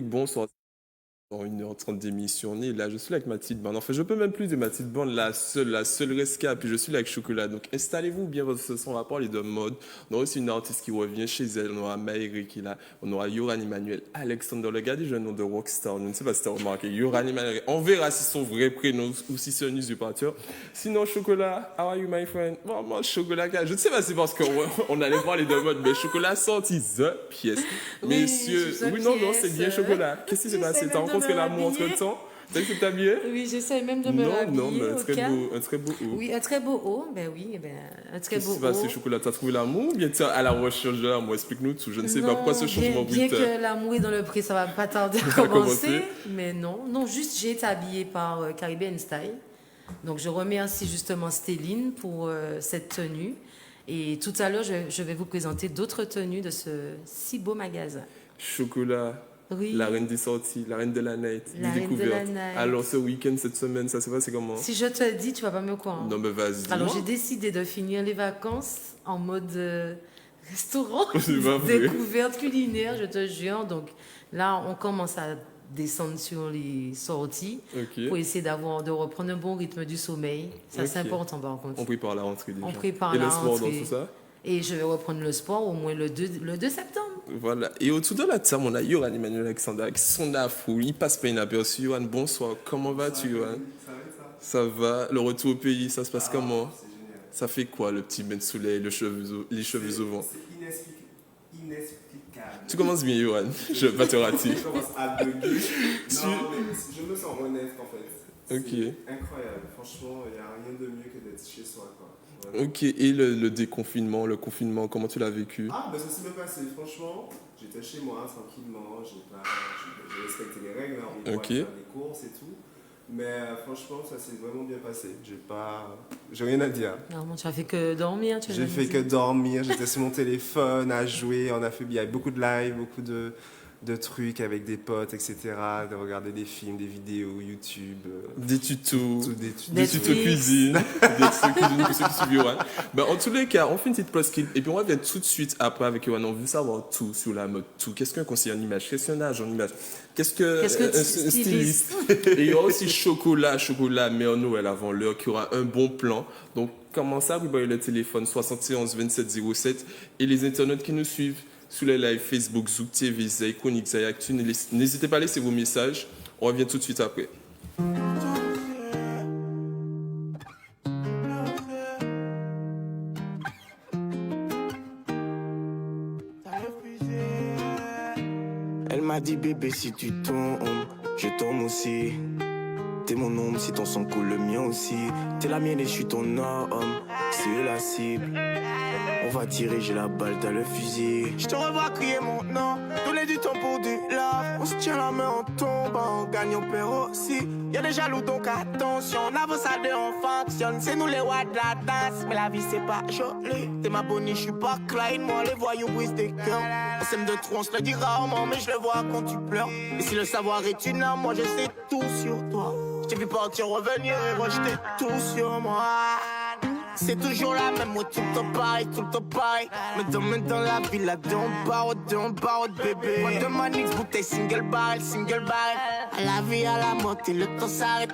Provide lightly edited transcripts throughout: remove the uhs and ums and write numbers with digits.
Bonsoir. Dans 1h30 d'émission, on est là, je suis là avec ma petite bande. En fait, je peux même plus de ma petite bande, la seule rescapée, puis je suis là avec Chocolat. Donc, installez-vous bien, parce que ce son va parler de mode. On aura aussi une artiste qui revient chez elle, on aura Maïri qui est là, on aura Yoran Emmanuel, Alexander, le gars déjà un nom de rockstar, je ne sais pas si tu as remarqué, Yoran Emmanuel. On verra si c'est son vrai prénom ou si c'est un usurpateur. Sinon, Chocolat, how are you, my friend? Bon, moi, Chocolat, je ne sais pas si c'est parce qu'on allait parler de mode, mais Chocolat sorti the pièce. Messieurs, oui, non, c'est bien Chocolat. Qu'est-ce qui s'est passé? T'as rencontré l'amour entre-temps? T'as essayé de t'habiller? Oui, j'essaie même de me rhabiller. Non, mais un très beau haut. Oui, un très beau haut. Ben oui, un très beau haut. Qu'est-ce qui s'est passé, Chocolat? T'as trouvé l'amour ou bien t'es à la recherche de l'amour? Explique-nous tout. Je ne sais pas pourquoi ce changement brutalement. Bien que l'amour est dans le prix, ça va pas tarder à commencer. Mais non, juste j'ai été habillée par Caribbean Style. Donc je remercie justement Stéline pour cette tenue. Et tout à l'heure, je vais vous présenter d'autres tenues de ce si beau magasin. Chocolat. Oui. La reine des sorties, la reine de la night, des découvertes. Alors ce week-end, cette semaine, ça s'est passé comment? Si je te dis, tu vas pas me croire. Non, mais vas-y. Alors j'ai décidé de finir les vacances en mode restaurant, vrai. découverte culinaire, je te jure. Donc là, on commence à descendre sur les sorties pour essayer de reprendre un bon rythme du sommeil. Ça, c'est important par contre. On prépare la rentrée déjà. On prépare et la le sport rentrée. dans tout ça? Et je vais reprendre le sport au moins le 2 septembre. Voilà. Et autour de la table, on a Yoran Emmanuel Alexander avec son afro. Il passe pas inaperçu. Yoran, bonsoir. Comment vas-tu, Yoran? Ça va. Le retour au pays, ça se passe comment? C'est génial. Ça fait quoi, le petit bain de soleil, les cheveux au vent? C'est inexplicable. Tu commences bien, Yoran. Je vais pas te rater. Je commence à bugger. Non, mais je me sens honnête, en fait. Ok. C'est incroyable. Franchement, il n'y a rien de mieux que d'être chez soi, quoi. Voilà. Ok, et le déconfinement, le confinement, comment tu l'as vécu? Ah, ben ça s'est bien passé. Franchement, j'étais chez moi tranquillement. J'ai respecté les règles. Hein. On doit faire des courses et tout. Mais franchement, ça s'est vraiment bien passé. J'ai rien à dire. Non, tu as fait que dormir. J'ai fait que dormir. J'étais sur mon téléphone à jouer. Il y a beaucoup de live, beaucoup de trucs avec des potes, etc. De regarder des films, des vidéos, YouTube. Des tutos. Des tutos cuisine. Des tutos cuisine pour ceux qui suivent Yoran. Ben, en tous les cas, on fait une petite pause et puis on revient tout de suite après avec Yoran. On veut savoir tout sur la mode, tout. Qu'est-ce qu'un conseiller en image? Qu'est-ce qu'un agent en image? Qu'est-ce qu'un styliste? Et il y aura aussi Chocolat, mais Noël avant l'heure, qui aura un bon plan. Donc, comment ça, vous voyez le téléphone 71 27 07 et les internautes qui nous suivent sur les lives Facebook, Zouk TV, Zay, Chronique, Zay Actu. N'hésitez pas à laisser vos messages. On revient tout de suite après. Elle m'a dit bébé si tu tombes, je tombe aussi. T'es mon ombre si ton sang coule le mien aussi. T'es la mienne et je suis ton homme, c'est la cible. On va tirer, j'ai la balle, t'as le fusil. Je te revois crier mon nom, donner du temps pour du love. On se tient la main en tombant, on gagne, on perd aussi. Y'a des jaloux donc attention, on avance à deux, on fonctionne. C'est nous les rois de la danse, mais la vie c'est pas joli. T'es ma bonnie, je suis pas Clyde, moi les voyous brisent des cœurs. On s'aime de trop, on se le dit rarement, mais je le vois quand tu pleures. Et si le savoir est une arme, moi je sais tout sur toi. Je t'ai vu partir, revenir et rejeter tout sur moi. C'est toujours la même, moi tout le temps pareil. Mais dans la ville, là, don't borrow, bébé. Moi de Manix, bouteille single barrel. À la vie, à la mort, et le temps s'arrête,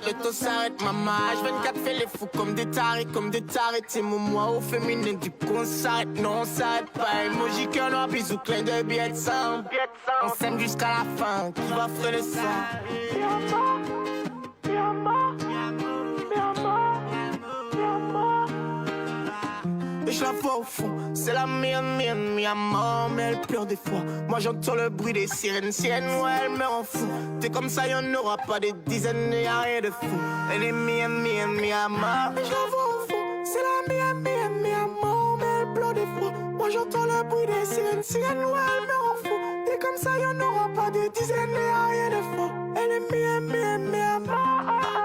maman. H24 fait les fous comme des tarés. C'est mon moi au féminin, du coup on s'arrête, non on s'arrête pas. Emoji, cœur noir, bisous, clin de billet de sang. On s'aime jusqu'à la fin, qui va freiner ça? Et je la vois au fond, c'est la mienne, mi amant, mais elle pleure des fois. Moi j'entends le bruit des sirènes, ouais, elle me rend fou. T'es comme ça, y'en aura pas des dizaines, y'a rien de fou. Elle est mienne, mi amant. Et je la vois au fond, c'est la mienne, mi amant, mais elle pleure des fois. Moi j'entends le bruit des sirènes, ouais, elle me rend fou. T'es comme ça, y'en aura pas des dizaines, y'a rien de fou. Elle est mienne, mi amant.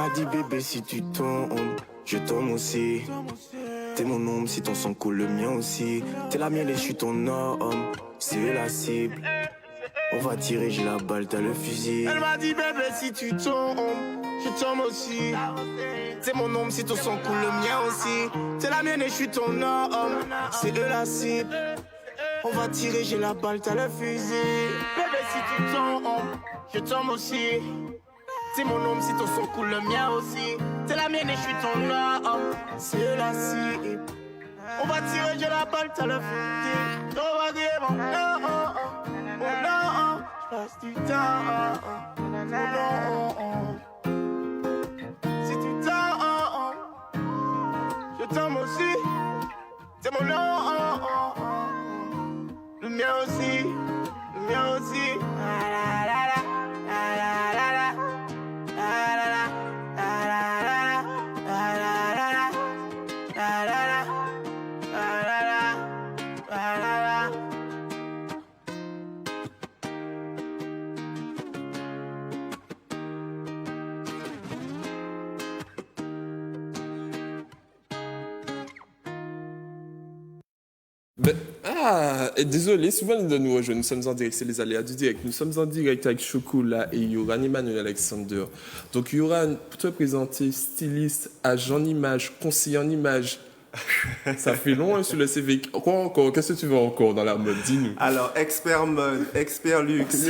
Elle m'a dit bébé si tu tombes, je tombe aussi. T'es mon ombre si ton sang coule le mien aussi. T'es la mienne et je suis ton homme, c'est eux la cible. On va tirer, j'ai la balle, t'as le fusil. Elle m'a dit bébé si tu tombes, je tombe aussi. T'es mon ombre si ton sang coule le mien aussi. T'es la mienne et je suis ton homme, c'est eux la cible. On va tirer, j'ai la balle, t'as le fusil. Bébé si tu tombes, je tombe aussi. T'es mon homme si ton sang coule le mien aussi. T'es la mienne et je suis ton homme, c'est eux la cible. On va tirer, j'ai la balle, t'as le fusil. On va crier mon nom, j'passe du temps, si tu t'en, je t'aime aussi. C'est mon nom, le mien aussi, le mien aussi. Et désolé, souvent de nous rejoindre, nous sommes en direct, c'est les aléas du direct. Nous sommes en direct avec Chocolat et Yoran Emmanuel Alexander. Donc Yoran, pour te présenter, styliste, agent en image, conseiller en image. Ça fait long hein, sur le CV. Quoi encore? Qu'est-ce que tu veux encore dans la mode? Dis-nous. Alors, expert mode, expert luxe.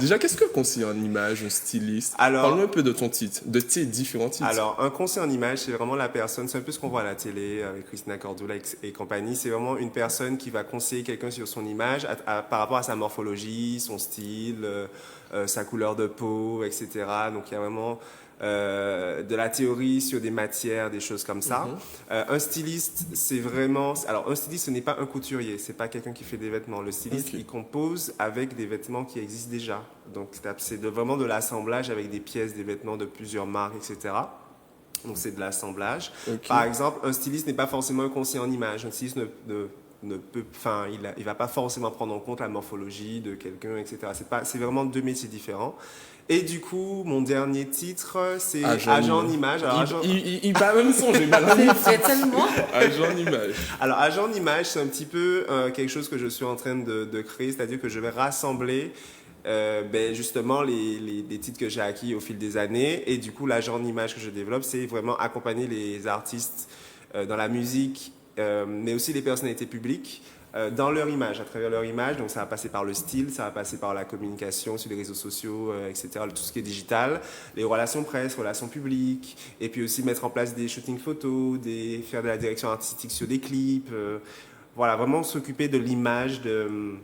Déjà, qu'est-ce que conseiller en image, un styliste? Parle-nous un peu de ton titre, de tes différents titres. Alors, un conseiller en image, c'est vraiment la personne, c'est un peu ce qu'on voit à la télé avec Christina Cordula et compagnie. C'est vraiment une personne qui va conseiller quelqu'un sur son image par rapport à sa morphologie, son style, sa couleur de peau, etc. Donc, il y a vraiment de la théorie sur des matières, des choses comme ça. Un styliste, c'est vraiment... Alors, un styliste, ce n'est pas un couturier, c'est pas quelqu'un qui fait des vêtements. Le styliste, il compose avec des vêtements qui existent déjà. Donc, c'est vraiment de l'assemblage avec des pièces, des vêtements de plusieurs marques, etc. Donc, c'est de l'assemblage. Par exemple, un styliste n'est pas forcément un conseiller en image. Un styliste il va pas forcément prendre en compte la morphologie de quelqu'un, etc. C'est vraiment deux métiers différents. Et du coup, mon dernier titre, c'est agent en image. Alors, il va même songer, c'est tellement. Agent en image. Alors, agent en image, c'est un petit peu quelque chose que je suis en train de créer, c'est-à-dire que je vais rassembler justement les titres que j'ai acquis au fil des années. Et du coup, l'agent en image que je développe, c'est vraiment accompagner les artistes dans la musique, mais aussi les personnalités publiques, dans leur image, à travers leur image. Donc ça va passer par le style, ça va passer par la communication sur les réseaux sociaux, etc., tout ce qui est digital, les relations presse, relations publiques, et puis aussi mettre en place des shootings photos, faire de la direction artistique sur des clips, voilà, vraiment s'occuper de l'image de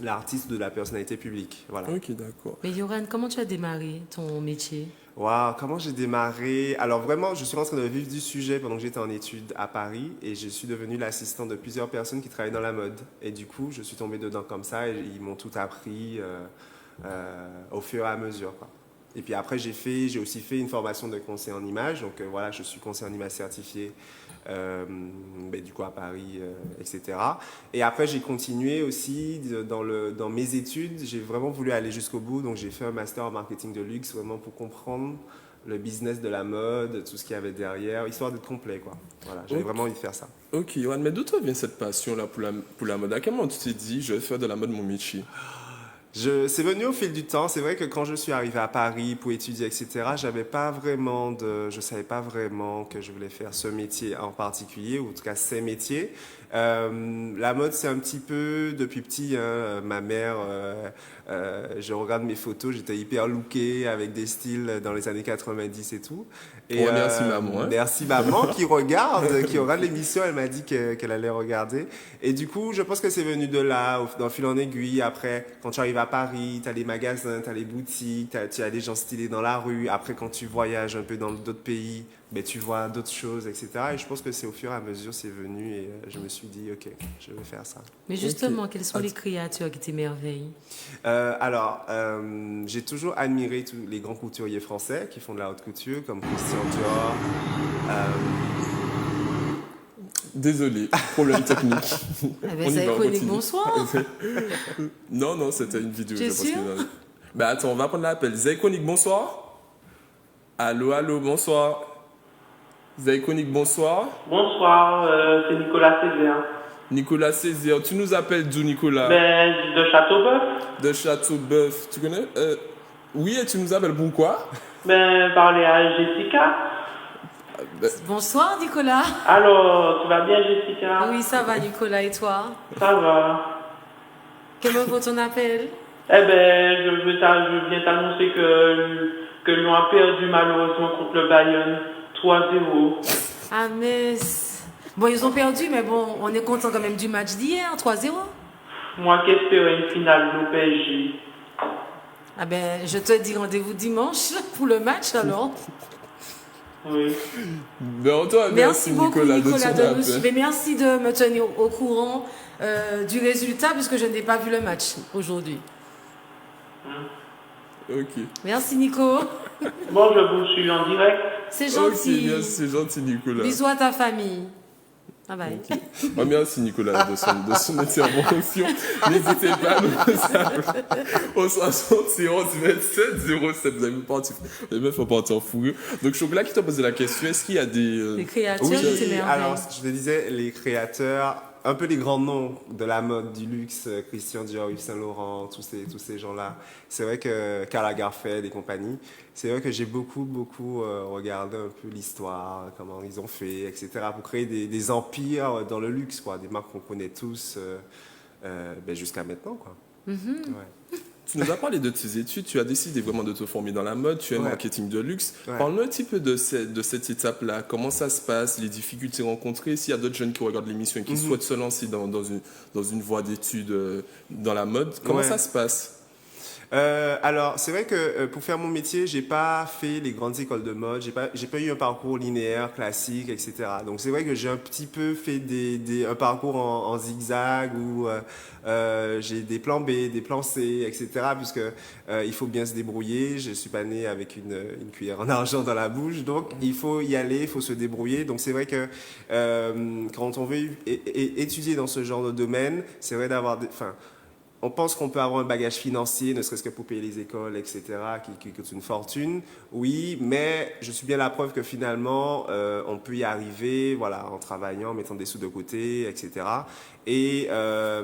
l'artiste, de la personnalité publique. Voilà. Ok, d'accord. Mais Yoran, comment tu as démarré ton métier? Waouh, comment j'ai démarré? Alors vraiment, je suis rentré dans le vif du sujet pendant que j'étais en études à Paris et je suis devenu l'assistant de plusieurs personnes qui travaillent dans la mode. Et du coup, je suis tombé dedans comme ça et ils m'ont tout appris au fur et à mesure, quoi. Et puis après, j'ai aussi fait une formation de conseiller en image. Donc voilà, je suis conseiller en image certifié du coup à Paris, etc. Et après, j'ai continué aussi dans mes études. J'ai vraiment voulu aller jusqu'au bout. Donc j'ai fait un master en marketing de luxe, vraiment pour comprendre le business de la mode, tout ce qu'il y avait derrière, histoire d'être complet, quoi. Voilà, j'avais vraiment envie de faire ça. Ok, Yohan, mais d'où te vient cette passion-là pour la mode? À quel moment tu t'es dit, je vais faire de la mode mon métier? C'est venu au fil du temps. C'est vrai que quand je suis arrivé à Paris pour étudier, etc., je savais pas vraiment que je voulais faire ce métier en particulier, ou en tout cas ces métiers. La mode, c'est un petit peu depuis petit. Ma mère, je regarde mes photos, j'étais hyper looké avec des styles dans les années 90 et tout. Et merci maman. Merci maman qui regarde l'émission. Elle m'a dit qu'elle allait regarder. Et du coup, je pense que c'est venu de là, d'un fil en aiguille. Après, quand tu arrives à Paris, tu as les magasins, tu as les boutiques, tu as des gens stylés dans la rue. Après, quand tu voyages un peu dans d'autres pays, tu vois d'autres choses, etc. Et je pense que c'est au fur et à mesure, c'est venu et je me suis dit, ok, je vais faire ça. Mais justement, quelles sont les créatures qui t'émerveillent? J'ai toujours admiré tous les grands couturiers français qui font de la haute couture, comme Christian Dior. Désolé, problème technique. C'est iconique, bonsoir. Non, c'était une vidéo. Tu es sûr? Attends, on va prendre l'appel. Zaïkonik, bonsoir. Allô, allô, bonsoir. Zaïconique, bonsoir. Bonsoir, c'est Nicolas Césaire. Nicolas Césaire, tu nous appelles d'où, Nicolas? Ben, de Châteauboeuf. De Châteauboeuf, tu connais Oui, et tu nous appelles pourquoi? Ben, parler à Jessica. Bonsoir Nicolas. Alors, tu vas bien, Jessica? Oui, ça va Nicolas, et toi? Ça va. Comment vaut ton appel? Eh ben, je viens t'annoncer que Lyon a perdu malheureusement contre le Bayern 3-0. Ah mais... Bon, ils ont perdu, mais bon, on est content quand même du match d'hier, 3-0. Moi qui espérais une finale au PSG. Ah ben, je te dis rendez-vous dimanche pour le match alors. Oui. Ben, toi, Merci beaucoup Nicolas, Nicolas de de nous suivre. Et merci de me tenir au courant du résultat puisque je n'ai pas vu le match aujourd'hui. Ok. Merci Nico. Bon, je vous suis en direct. C'est gentil. Ok, c'est gentil, Nicolas. Bisous à ta famille. Bye bye. Okay. Oh, merci Nicolas de son intervention. N'hésitez pas à nous appeler au 71 27 07. Vous avez même pas parti en fourrure. Donc Chocolat qui t'a posé la question, est-ce qu'il y a des créateurs Oui, de ces merveilles? alors je te disais, les créateurs, un peu les grands noms de la mode, du luxe, Christian Dior, Yves Saint Laurent, tous ces gens-là. C'est vrai que Karl Lagerfeld et compagnie, c'est vrai que j'ai beaucoup regardé un peu l'histoire, comment ils ont fait, etc. pour créer des empires dans le luxe, quoi, des marques qu'on connaît tous jusqu'à maintenant, quoi. Ouais. Tu nous as parlé de tes études, tu as décidé vraiment de te former dans la mode, tu es marketing de luxe. Ouais. Parle-nous un petit peu de cette étape-là, comment ça se passe, les difficultés rencontrées, s'il y a d'autres jeunes qui regardent l'émission et qui souhaitent se lancer dans une voie d'études dans la mode, comment ça se passe? Alors, c'est vrai que pour faire mon métier, j'ai pas fait les grandes écoles de mode, j'ai pas eu un parcours linéaire, classique, etc. Donc, c'est vrai que j'ai un petit peu fait un parcours en zigzag où j'ai des plans B, des plans C, etc. Puisque il faut bien se débrouiller. Je suis pas né avec une cuillère en argent dans la bouche, donc il faut y aller, il faut se débrouiller. Donc, c'est vrai que quand on veut étudier dans ce genre de domaine, c'est vrai d'avoir on pense qu'on peut avoir un bagage financier, ne serait-ce que pour payer les écoles, etc., qui coûte une fortune. Oui, mais je suis bien la preuve que finalement, on peut y arriver, voilà, en travaillant, en mettant des sous de côté, etc. Et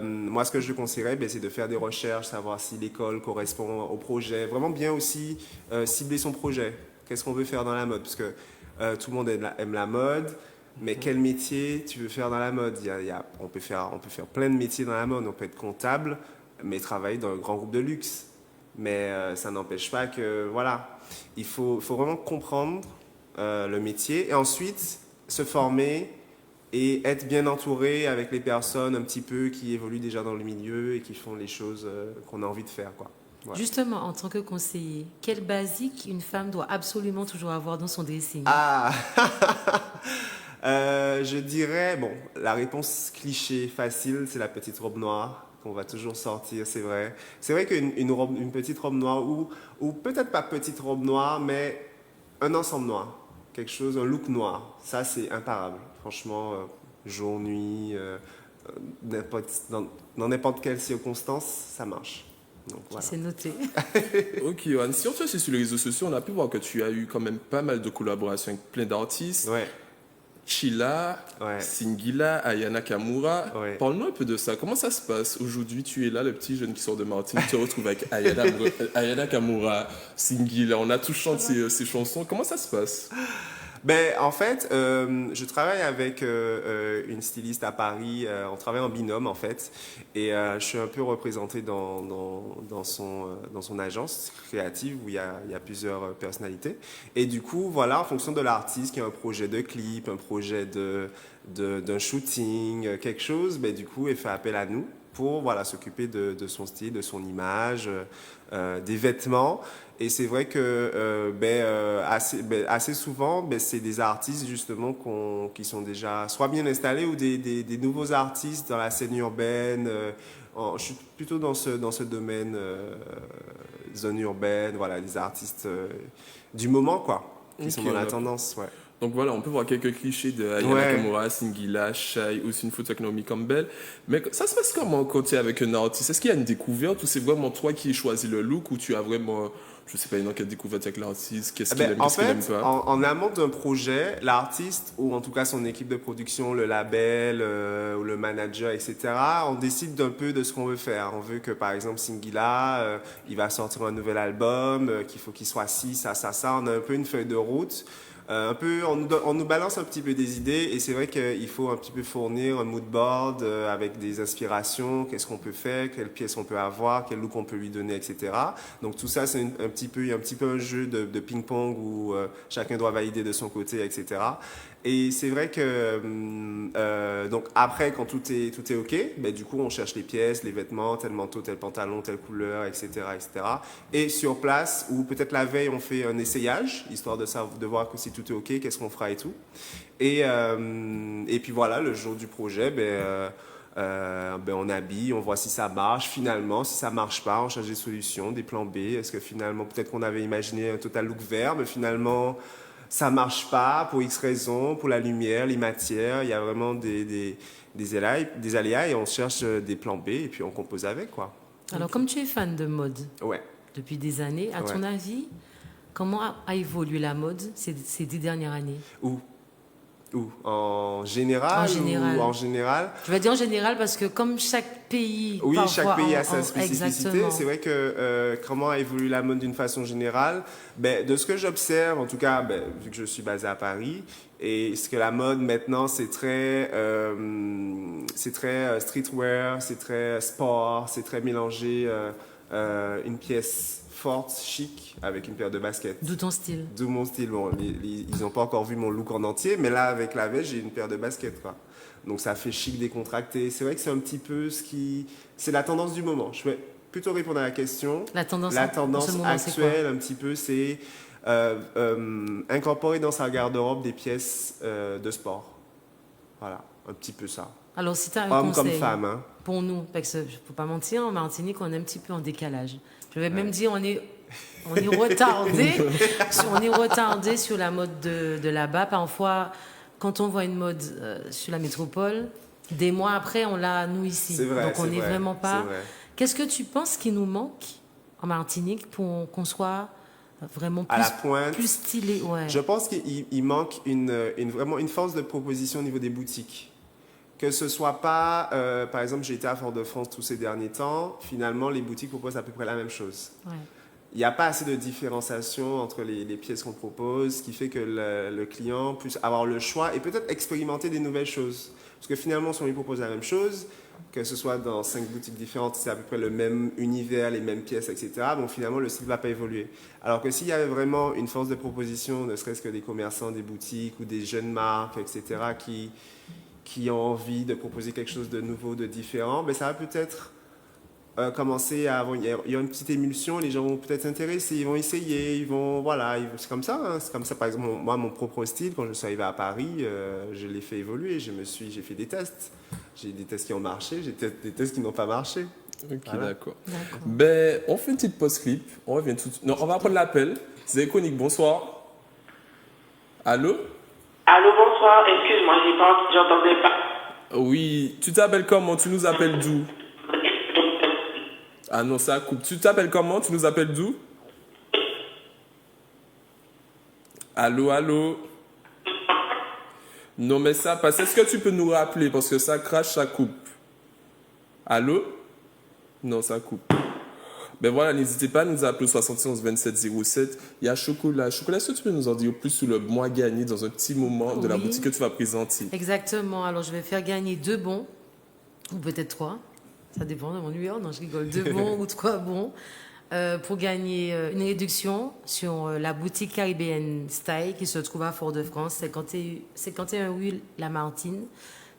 moi, ce que je conseillerais, c'est de faire des recherches, savoir si l'école correspond au projet. Vraiment bien aussi cibler son projet. Qu'est-ce qu'on veut faire dans la mode? Parce que tout le monde aime la mode. Mais quel métier tu veux faire dans la mode? On peut faire plein de métiers dans la mode. On peut être comptable, mais travailler dans un grand groupe de luxe. Mais ça n'empêche pas que, voilà, il faut vraiment comprendre le métier et ensuite se former et être bien entouré avec les personnes un petit peu qui évoluent déjà dans le milieu et qui font les choses qu'on a envie de faire, quoi. Ouais. Justement, en tant que conseiller, quel basique une femme doit absolument toujours avoir dans son dressing? Ah je dirais, bon, la réponse cliché facile, c'est la petite robe noire qu'on va toujours sortir, c'est vrai. C'est vrai une petite robe noire ou peut-être pas petite robe noire, mais un ensemble noir, quelque chose, un look noir, ça c'est imparable. Franchement, jour, nuit, dans n'importe quelle circonstance, ça marche. Donc, voilà. C'est noté. Ok, Johan, si on te suit sur les réseaux sociaux, on a pu voir que tu as eu quand même pas mal de collaborations avec plein d'artistes. Ouais. Chila, Singila, Ayana Kamura. Ouais. Parle-nous un peu de ça. Comment ça se passe? Aujourd'hui, tu es là, le petit jeune qui sort de Martinique, tu te retrouves avec Ayana Kamura, Singila. On a tous chanté ces chansons. Comment ça se passe? En fait, je travaille avec une styliste à Paris. On travaille en binôme, en fait. Et je suis un peu représenté dans son agence créative où il y a plusieurs personnalités. Et du coup, voilà, en fonction de l'artiste qui a un projet de clip, un projet d'un shooting, quelque chose, du coup, elle fait appel à nous pour s'occuper de son style, de son image, des vêtements. Et c'est vrai que assez souvent, c'est des artistes justement qui sont déjà soit bien installés ou des nouveaux artistes dans la scène urbaine. Je suis plutôt dans ce domaine, zone urbaine, voilà, des artistes du moment, quoi, qui sont dans la tendance. Ouais. Donc voilà, on peut voir quelques clichés de Aya Nakamura, Singila, Shai, aussi une photo avec Naomi Campbell. Mais ça se passe comment quand tu es avec un artiste? Est-ce qu'il y a une découverte ou c'est vraiment toi qui as choisi le look ou tu as vraiment, je sais pas, une enquête découverte avec l'artiste? Qu'est-ce qu'il aime, qu'est-ce qu'il aime pas? En amont d'un projet, l'artiste ou en tout cas son équipe de production, le label ou le manager, etc., on décide d'un peu de ce qu'on veut faire. On veut que par exemple Singila, il va sortir un nouvel album, qu'il faut qu'il soit ci, ça. On a un peu une feuille de route. On nous balance un petit peu des idées et c'est vrai qu'il faut un petit peu fournir un mood board avec des inspirations, qu'est-ce qu'on peut faire, quelles pièces on peut avoir, quel look on peut lui donner, etc. Donc tout ça, c'est un petit peu un jeu de ping-pong où chacun doit valider de son côté, etc. Et c'est vrai que donc après, quand tout est OK, ben, du coup, on cherche les pièces, les vêtements, tel manteau, tel pantalon, telle couleur, etc., etc. Et sur place, ou peut-être la veille, on fait un essayage, histoire de voir que si tout est OK, qu'est-ce qu'on fera et tout. Et puis voilà, le jour du projet, on habille, on voit si ça marche. Finalement, si ça marche pas, on cherche des solutions, des plans B. Est-ce que finalement, peut-être qu'on avait imaginé un total look vert, mais finalement ça marche pas pour X raisons, pour la lumière, les matières. Il y a vraiment des aléas et on cherche des plans B et puis on compose avec, quoi. Alors, comme tu es fan de mode Ouais. depuis des années, à ton avis, comment a évolué la mode ces 10 dernières années? Où? En général? Ou en général? Je vais dire en général parce que comme chaque pays... Oui, chaque pays a sa spécificité. Exactement. C'est vrai que comment a évolué la mode d'une façon générale? De ce que j'observe, en tout cas, vu que je suis basé à Paris, et ce que la mode maintenant, c'est très streetwear, c'est très sport, c'est très mélangé une pièce forte, chic, avec une paire de baskets. D'où ton style? D'où mon style. Bon, ils n'ont pas encore vu mon look en entier, mais là, avec la veste, j'ai une paire de baskets, quoi. Donc ça fait chic, décontracté. C'est vrai que c'est un petit peu c'est la tendance du moment. Je vais plutôt répondre à la question. La tendance actuelle, un petit peu, c'est incorporer dans sa garde-robe des pièces de sport. Voilà, un petit peu ça. Alors, si tu as un homme conseil comme femme, hein. Pour nous, parce que je ne peux pas mentir, en Martinique, on est un petit peu en décalage. Je vais même dire, on est retardé. On est retardé sur la mode de là-bas. Parfois, quand on voit une mode sur la métropole, des mois après, on l'a, nous, ici. C'est vrai, donc, on n'est vraiment pas... C'est vrai. Qu'est-ce que tu penses qui nous manque en Martinique pour qu'on soit vraiment plus, à la pointe, plus stylé? Ouais. Je pense qu'il manque vraiment une force de proposition au niveau des boutiques. Que ce soit pas, par exemple, j'ai été à Fort-de-France tous ces derniers temps, finalement, les boutiques proposent à peu près la même chose. Ouais. Il n'y a pas assez de différenciation entre les pièces qu'on propose, ce qui fait que le client puisse avoir le choix et peut-être expérimenter des nouvelles choses. Parce que finalement, si on lui propose la même chose, que ce soit dans 5 boutiques différentes, c'est à peu près le même univers, les mêmes pièces, etc., bon, finalement, le style ne va pas évoluer. Alors que s'il y avait vraiment une force de proposition, ne serait-ce que des commerçants, des boutiques ou des jeunes marques, etc., qui ont envie de proposer quelque chose de nouveau, de différent, ça va peut-être commencer à avoir... Il y a une petite émulsion, les gens vont peut-être s'intéresser, ils vont essayer, c'est comme ça. Hein. C'est comme ça, par exemple, moi, mon propre style, quand je suis arrivé à Paris, je l'ai fait évoluer, j'ai fait des tests. J'ai des tests qui ont marché, j'ai des tests qui n'ont pas marché. Ok, voilà. d'accord. On fait une petite pause clip, on revient tout de suite. Non, on va prendre l'appel. C'est Iconique, bonsoir. Allô? Allô, bonsoir. Excuse-moi, j'entendais pas. Oui, tu t'appelles comment? Tu nous appelles d'où? Ah non, ça coupe. Tu t'appelles comment? Tu nous appelles d'où? Allô? Non, mais ça passe. Est-ce que tu peux nous rappeler? Parce que ça crache, ça coupe. Allô? Non, ça coupe. Voilà, n'hésitez pas à nous appeler au 71 27 07. Il y a Chocolat. Chocolat, est-ce que tu peux nous en dire plus sur le mois gagné dans un petit moment de la boutique que tu vas présenter? Exactement. Alors, je vais faire gagner 2 bons, ou peut-être 3. Ça dépend de mon humeur. Non, je rigole. 2 bons ou 3 bons pour gagner une réduction sur la boutique Caribbean Style qui se trouve à Fort-de-France, 51 rue Lamartine.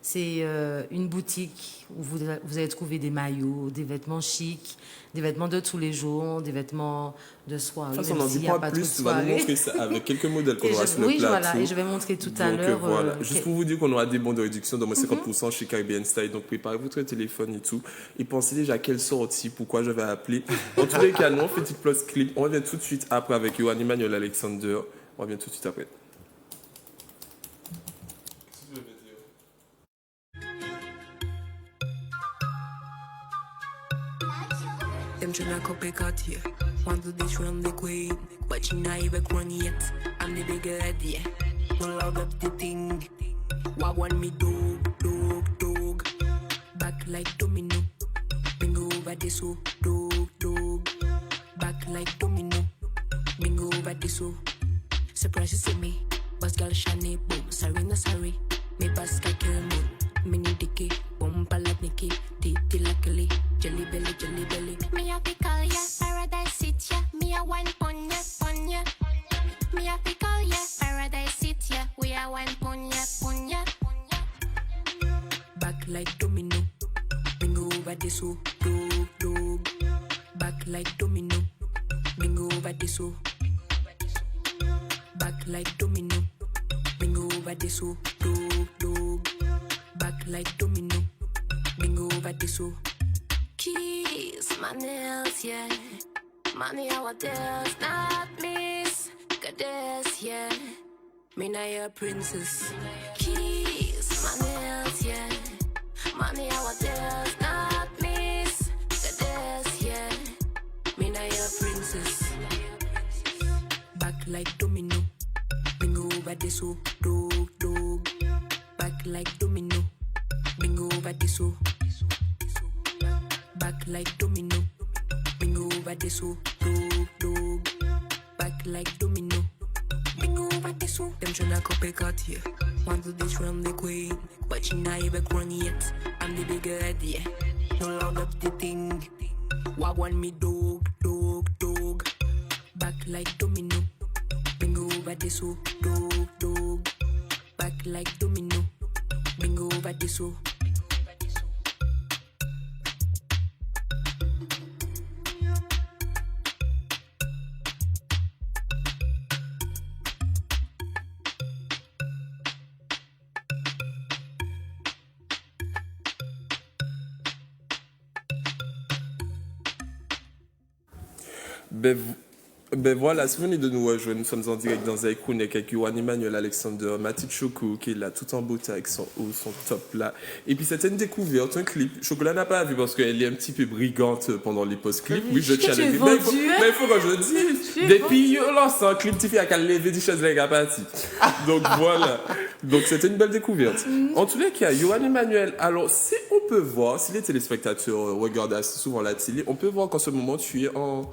C'est une boutique où vous allez trouver des maillots, des vêtements chics, des vêtements de tous les jours, des vêtements de soirée. On n'en dit pas plus, tu vas nous montrer ça avec quelques modèles qu'on aura sur le plateau. Oui, voilà, et je vais montrer tout à l'heure. Voilà. Juste pour vous dire qu'on aura des bons de réduction de moins 50% chez Caribbean Style, donc préparez votre téléphone et tout. Et pensez déjà à quelle sortie, pourquoi je vais appeler. En tous les cas, nous on fait une petite pause clip. On revient tout de suite après avec Yohan Emmanuel Alexander. On revient tout de suite après. Them tryna copycat, yeah. Want to dethrone the queen, but she not even crowned yet. I'm the bigger head, yeah. No loud up the thing. What want me dog. Back like domino. Bingo over this, oh, dog. Back like domino. Bingo over this, oh. Surprise you see me. Boss girl shiny, boom. Sorry. Me basket kill moon. Mini dicky, bumper like Nicky. Titty luckily. Jelly belly. Me a fi call ya, paradise sit ya. Me a one pon ya. Me a fi call ya, paradise sit ya. We a one pon ya. Back like domino. Bingo over this, oh, dog. Back like domino. Bingo over this, oh. Back like domino. Bingo over this, oh, dog. Back like domino. Bingo over this, oh. Keys, my nails, yeah. Money our deals, not miss. Goddess, yeah. Me na your princess. Keys, my nails, yeah. Money our deals, not miss. Goddess, yeah. Me na your princess. Back like domino. Bingo over this, oh, dog. Back like domino. Bingo over this, oh. Back like domino. Bingo over this, oh, dog. Back like domino. Bingo over this, oh. Them tryna copycat, yeah. Want to dethrone the queen, but she not even crowned yet. I'm the bigger head, yeah. No loud up the thing. What want me dog. Back like domino. Bingo over this, oh, dog. Back like domino. Bingo over this, oh. Ben voilà, si vous venez de nous rejoindre, nous sommes en direct dans Zaïkounek avec Yohan Emmanuel Alexander, Mathilde Choco qui est là tout en beauté avec son haut, son top là. Et puis c'était une découverte, un clip. Chocolat n'a pas vu parce qu'elle est un petit peu brigante pendant les post-clips. Oui, je tiens à le dire. Mais il faut que je dise. Depuis, on lance un clip, tu fais à qu'elle lever du chaise avec la partie. Donc voilà. Donc c'était une belle découverte. En tous les cas, Yohan Emmanuel, alors si on peut voir, si les téléspectateurs regardent assez souvent la télé, on peut voir qu'en ce moment tu es en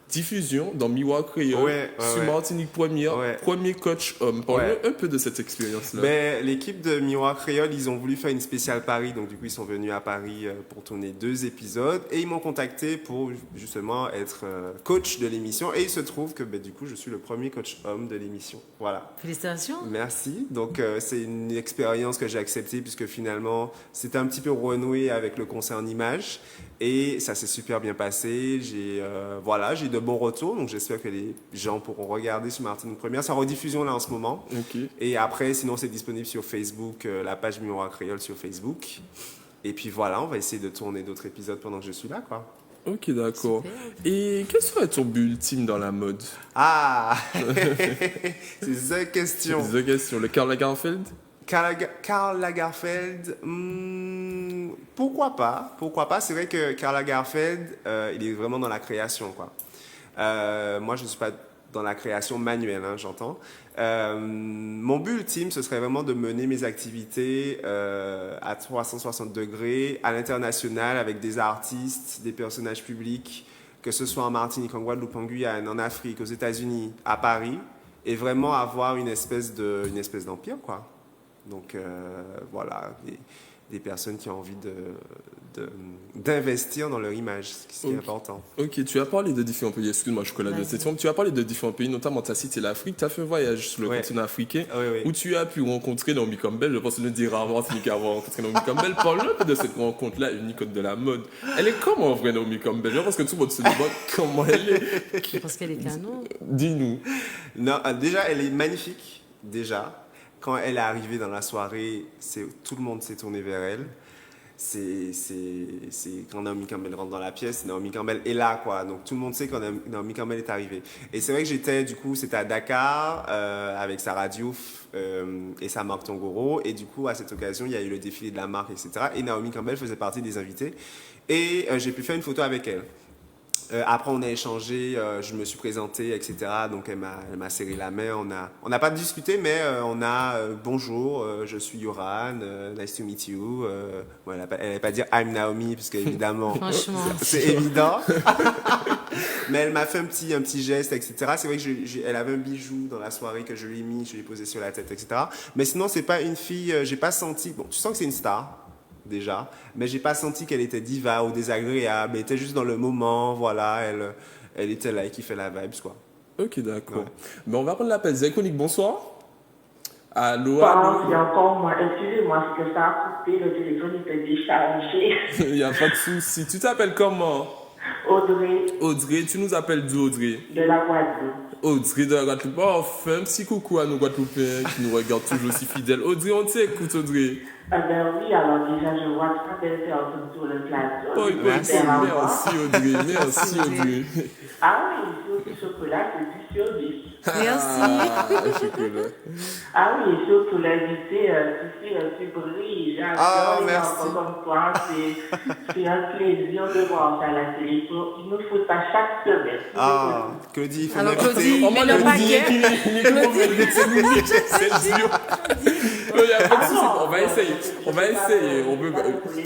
diffusion dans Miroir Créole sur Martinique Première, premier coach homme. Parle-nous un peu de cette expérience-là. Ben, l'équipe de Miroir Créole, ils ont voulu faire une spéciale Paris, donc du coup ils sont venus à Paris pour tourner 2 épisodes et ils m'ont contacté pour justement être coach de l'émission et il se trouve que du coup je suis le premier coach homme de l'émission. Voilà. Félicitations. Merci. Donc c'est une expérience que j'ai acceptée puisque finalement c'était un petit peu renoué avec le concert en images et ça s'est super bien passé. J'ai de bons retours, donc j'espère que les gens pourront regarder sur Martinique Première. C'est en rediffusion là en ce moment. Okay. Et après, sinon c'est disponible sur Facebook, la page Miroir Créole sur Facebook. Et puis voilà, on va essayer de tourner d'autres épisodes pendant que je suis là, quoi. Ok, d'accord. Super. Et quel serait ton but ultime dans la mode? Ah c'est la question. C'est la question. Le Karl Lagerfeld? Karl Lagerfeld, pourquoi pas. C'est vrai que Karl Lagerfeld, il est vraiment dans la création, quoi. Moi, je ne suis pas dans la création manuelle, hein, j'entends. Mon but ultime, ce serait vraiment de mener mes activités à 360 degrés, à l'international, avec des artistes, des personnages publics, que ce soit en Martinique, en Guadeloupe, en Guyane, en Afrique, aux États-Unis, à Paris, et vraiment avoir une espèce d'empire, quoi. Donc voilà, des personnes qui ont envie d'investir dans leur image, ce qui est important. Ok, tu as parlé de différents pays, excuse-moi, Chocolat de cette forme. Tu as parlé de différents pays, notamment tu as cité l'Afrique, tu as fait un voyage sur le continent africain où tu as pu rencontrer Naomi Campbell. Je pense que le dire rarement, c'est avoir rencontré Naomi Campbell. Parle un peu de cette rencontre-là, une icône de la mode. Elle est comment en vrai, Naomi Campbell? Je pense que tout le monde se demande comment elle est. Je pense qu'elle est canon. Dis-nous. Non, déjà, elle est magnifique, déjà. Quand elle est arrivée dans la soirée, tout le monde s'est tourné vers elle. C'est quand Naomi Campbell rentre dans la pièce, Naomi Campbell est là, quoi. Donc tout le monde sait quand Naomi Campbell est arrivée. Et c'est vrai que c'était à Dakar avec Sarah Diouf et sa marque Tongoro. Et du coup, à cette occasion, il y a eu le défilé de la marque, etc. Et Naomi Campbell faisait partie des invités. Et j'ai pu faire une photo avec elle. Après, on a échangé, je me suis présenté, etc. Donc, elle m'a serré la main. On n'a pas discuté, mais bonjour, je suis Yoran, nice to meet you. Bon, elle n'allait pas dire I'm Naomi, parce qu'évidemment, c'est évident. Mais elle m'a fait un petit geste, etc. C'est vrai qu'elle avait un bijou dans la soirée que je lui ai mis, je lui ai posé sur la tête, etc. Mais sinon, c'est pas une fille, j'ai pas senti. Bon, tu sens que c'est une star. Déjà, mais j'ai pas senti qu'elle était diva ou désagréable, elle était juste dans le moment, voilà, elle était là et qui fait la vibes, quoi. Ok, d'accord. Ouais. Mais on va prendre l'appel. Zéconique, bonsoir. Allô, c'est encore moi. Excusez-moi, c'est que ça a coupé, le téléphone était déchargé. Il n'y a pas de souci. Tu t'appelles comment? Audrey. Audrey, tu nous appelles d'où, Audrey? De la Guadeloupe. Audrey de la Guadeloupe. Oh, fais un petit coucou à nos Guadeloupéens qui nous regardent toujours si fidèles. Audrey, on t'écoute, Audrey. Oui, alors déjà, je vois trois belles personnes sur le plateau. Oh, merci Audrey, merci Audrey. Ah oui, sur du chocolat, c'est 10 sur 10. Merci. Chocolat. Ah oui, et surtout l'invité, tu brilles. J'adore les enfants comme toi. C'est un plaisir de voir ça à la télé. Il nous faut ça chaque semaine. Ah, Claudie, il faut alors Claudie, mais le paquet. C'est dur. Il n'y a pas de souci, on va essayer. On peut... C'est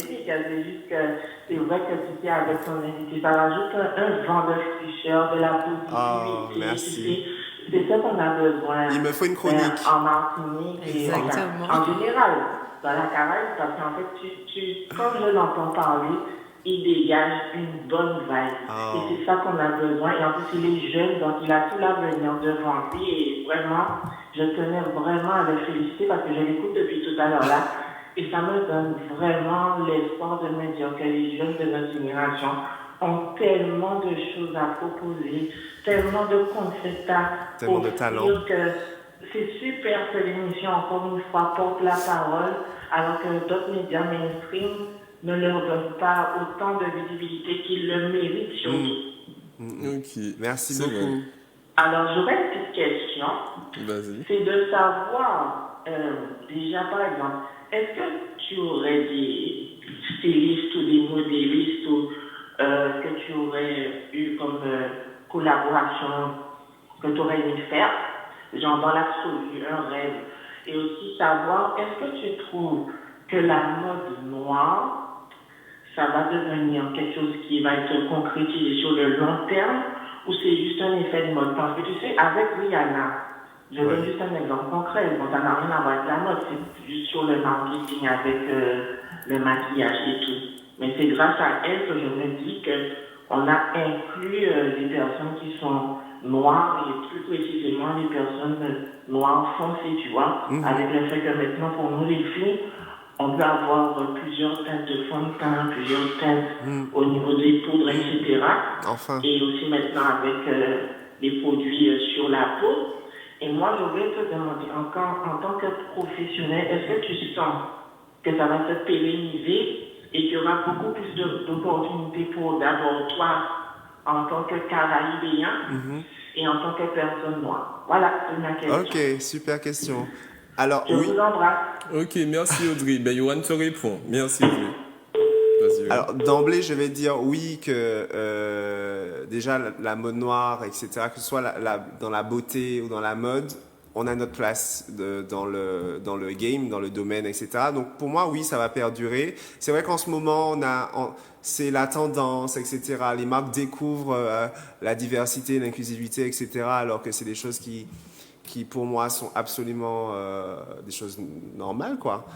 juste que c'est vrai que tu sais, avec ton invité, ça rajoute un vent de fraîcheur, de la positivité. Ah, merci. C'est ça qu'on a besoin. Il me faut une chronique. En Martinique et en général, dans la Caraïbe, parce qu'en fait, quand je l'entends parler, il dégage une bonne vibe. Et c'est ça qu'on a besoin. Et en plus, il est jeune, donc il a tout l'avenir devant lui. Et vraiment, je tenais vraiment à le féliciter parce que je l'écoute depuis tout à l'heure là. Et ça me donne vraiment l'espoir de me dire que les jeunes de notre génération ont tellement de choses à proposer, tellement de concepts à tellement de talent. Que c'est super que l'émission, encore une fois, porte la parole, alors que d'autres médias mainstream ne leur donnent pas autant de visibilité qu'ils le méritent surtout. Ok, merci beaucoup. Vrai. Alors, j'aurais une petite question. Vas-y. C'est de savoir, déjà par exemple, est-ce que tu aurais des stylistes ou des modélistes ou que tu aurais eu comme collaboration que tu aurais aimé faire, genre dans l'absolu, un rêve, et aussi savoir, est-ce que tu trouves que la mode noire, ça va devenir quelque chose qui va être concrétisé sur le long terme, ou c'est juste un effet de mode? Parce que tu sais, avec Rihanna, je donne juste un exemple concret, bon, ça n'a rien à voir avec la mode, c'est juste sur le marketing avec le maquillage et tout. Mais c'est grâce à elle que je me dis qu'on a inclus les personnes qui sont noires et plus précisément les personnes noires foncées, tu vois, avec le fait que maintenant pour nous les filles, on peut avoir plusieurs teintes de fond de teint, plusieurs teintes au niveau des poudres, etc. Enfin. Et aussi maintenant avec les produits sur la peau. Et moi, je voulais te demander, encore en tant que professionnel, est-ce que tu sens que ça va se pérenniser et qu'il y aura beaucoup plus d'opportunités pour d'abord toi en tant que Caraïbéen et en tant que personne noire? Voilà, c'est ma question. Ok, super question. Alors, je vous embrasse. Ok, merci Audrey. Ben, Yohan te répond. Merci Audrey. Vas-y. Alors, d'emblée, je vais dire oui que déjà la mode noire, etc., que ce soit dans la beauté ou dans la mode, on a notre place dans le game, dans le domaine, etc. Donc, pour moi, oui, ça va perdurer. C'est vrai qu'en ce moment, c'est la tendance, etc. Les marques découvrent la diversité, l'inclusivité, etc., alors que c'est des choses qui pour moi sont absolument des choses normales, quoi,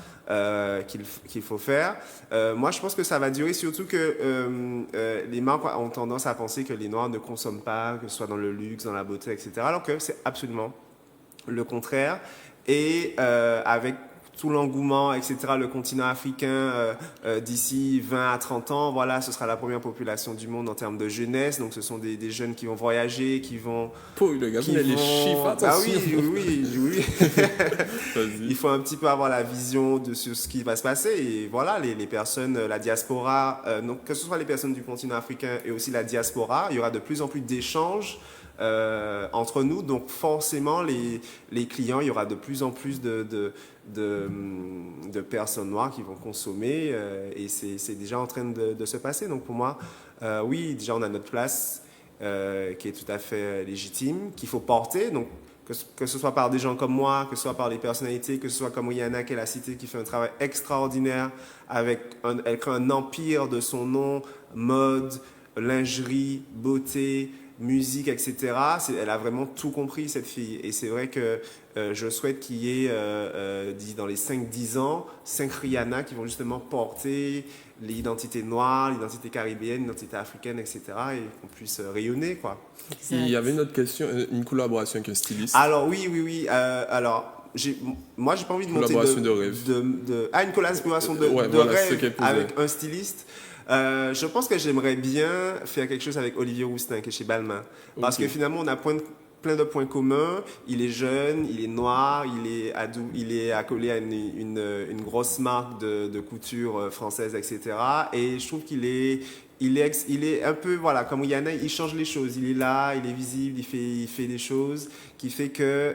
qu'il faut faire. Moi, je pense que ça va durer, surtout que les marques ont tendance à penser que les Noirs ne consomment pas, que ce soit dans le luxe, dans la beauté, etc., alors que c'est absolument le contraire. Et avec tout l'engouement, etc., le continent africain, d'ici 20 à 30 ans, voilà, ce sera la première population du monde en termes de jeunesse. Donc, ce sont des jeunes qui vont voyager, qui vont... Le gars, il a les chiffres, attention. Ah oui. Il faut un petit peu avoir la vision de ce qui va se passer. Et voilà, les personnes, la diaspora, donc que ce soit les personnes du continent africain et aussi la diaspora, il y aura de plus en plus d'échanges entre nous. Donc forcément, les clients, il y aura de plus en plus de personnes noires qui vont consommer. Et c'est déjà en train de se passer. Donc pour moi, oui, déjà on a notre place qui est tout à fait légitime, qu'il faut porter. Donc que ce soit par des gens comme moi, que ce soit par les personnalités, que ce soit comme Rihanna qu'elle a cité, qui fait un travail extraordinaire, elle crée un empire de son nom, mode, lingerie, beauté, musique, etc. Elle a vraiment tout compris, cette fille. Et c'est vrai que je souhaite qu'il y ait, dans les 5-10 ans, 5 Rihanna qui vont justement porter l'identité noire, l'identité caribéenne, l'identité africaine, etc. et qu'on puisse rayonner, quoi. Il y avait une autre question, une collaboration avec un styliste. Alors, oui. Moi, j'ai pas envie de monter collaboration de rêve. Une collaboration de rêve avec un styliste. Je pense que j'aimerais bien faire quelque chose avec Olivier Roustin, qui est chez Balmain. Parce que finalement, on a plein de points communs. Il est jeune, il est noir, il est accolé à une grosse marque de couture française, etc. Et je trouve qu'il est un peu, voilà, comme Rihanna, il change les choses. Il est là, il est visible, il fait des choses qui fait que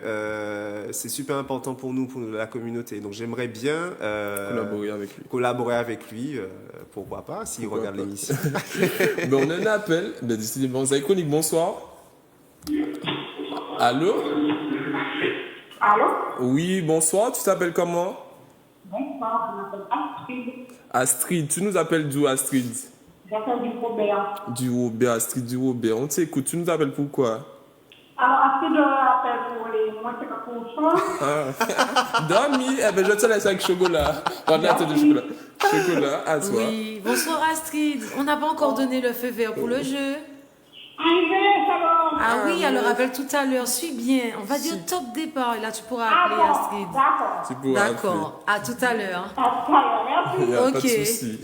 c'est super important pour nous, pour la communauté. Donc j'aimerais bien collaborer avec lui. Pourquoi pas, s'il regarde l'émission. On a un appel. Décidément, Zaïkonik, bonsoir. Allô? Allô? Oui, bonsoir. Tu t'appelles comment? Bonsoir, je m'appelle Astrid. Astrid, tu nous appelles d'où, Astrid? J'appelle du Robert. Du Robert, Astrid du Robert. On t'écoute, tu nous appelles pourquoi? Alors, Astrid, je appelle pour les moins 50%. Dormi, je te laisse avec chocolat. Ordinateur de chocolat. Chocolat, à toi. Oui, bonsoir Astrid. On n'a pas encore donné le feu vert pour le jeu. Ah oui, alors appelle tout à l'heure, suis bien. On va dire top départ et là tu pourras appeler Astrid. D'accord. À tout à l'heure. Il n'y a pas de souci.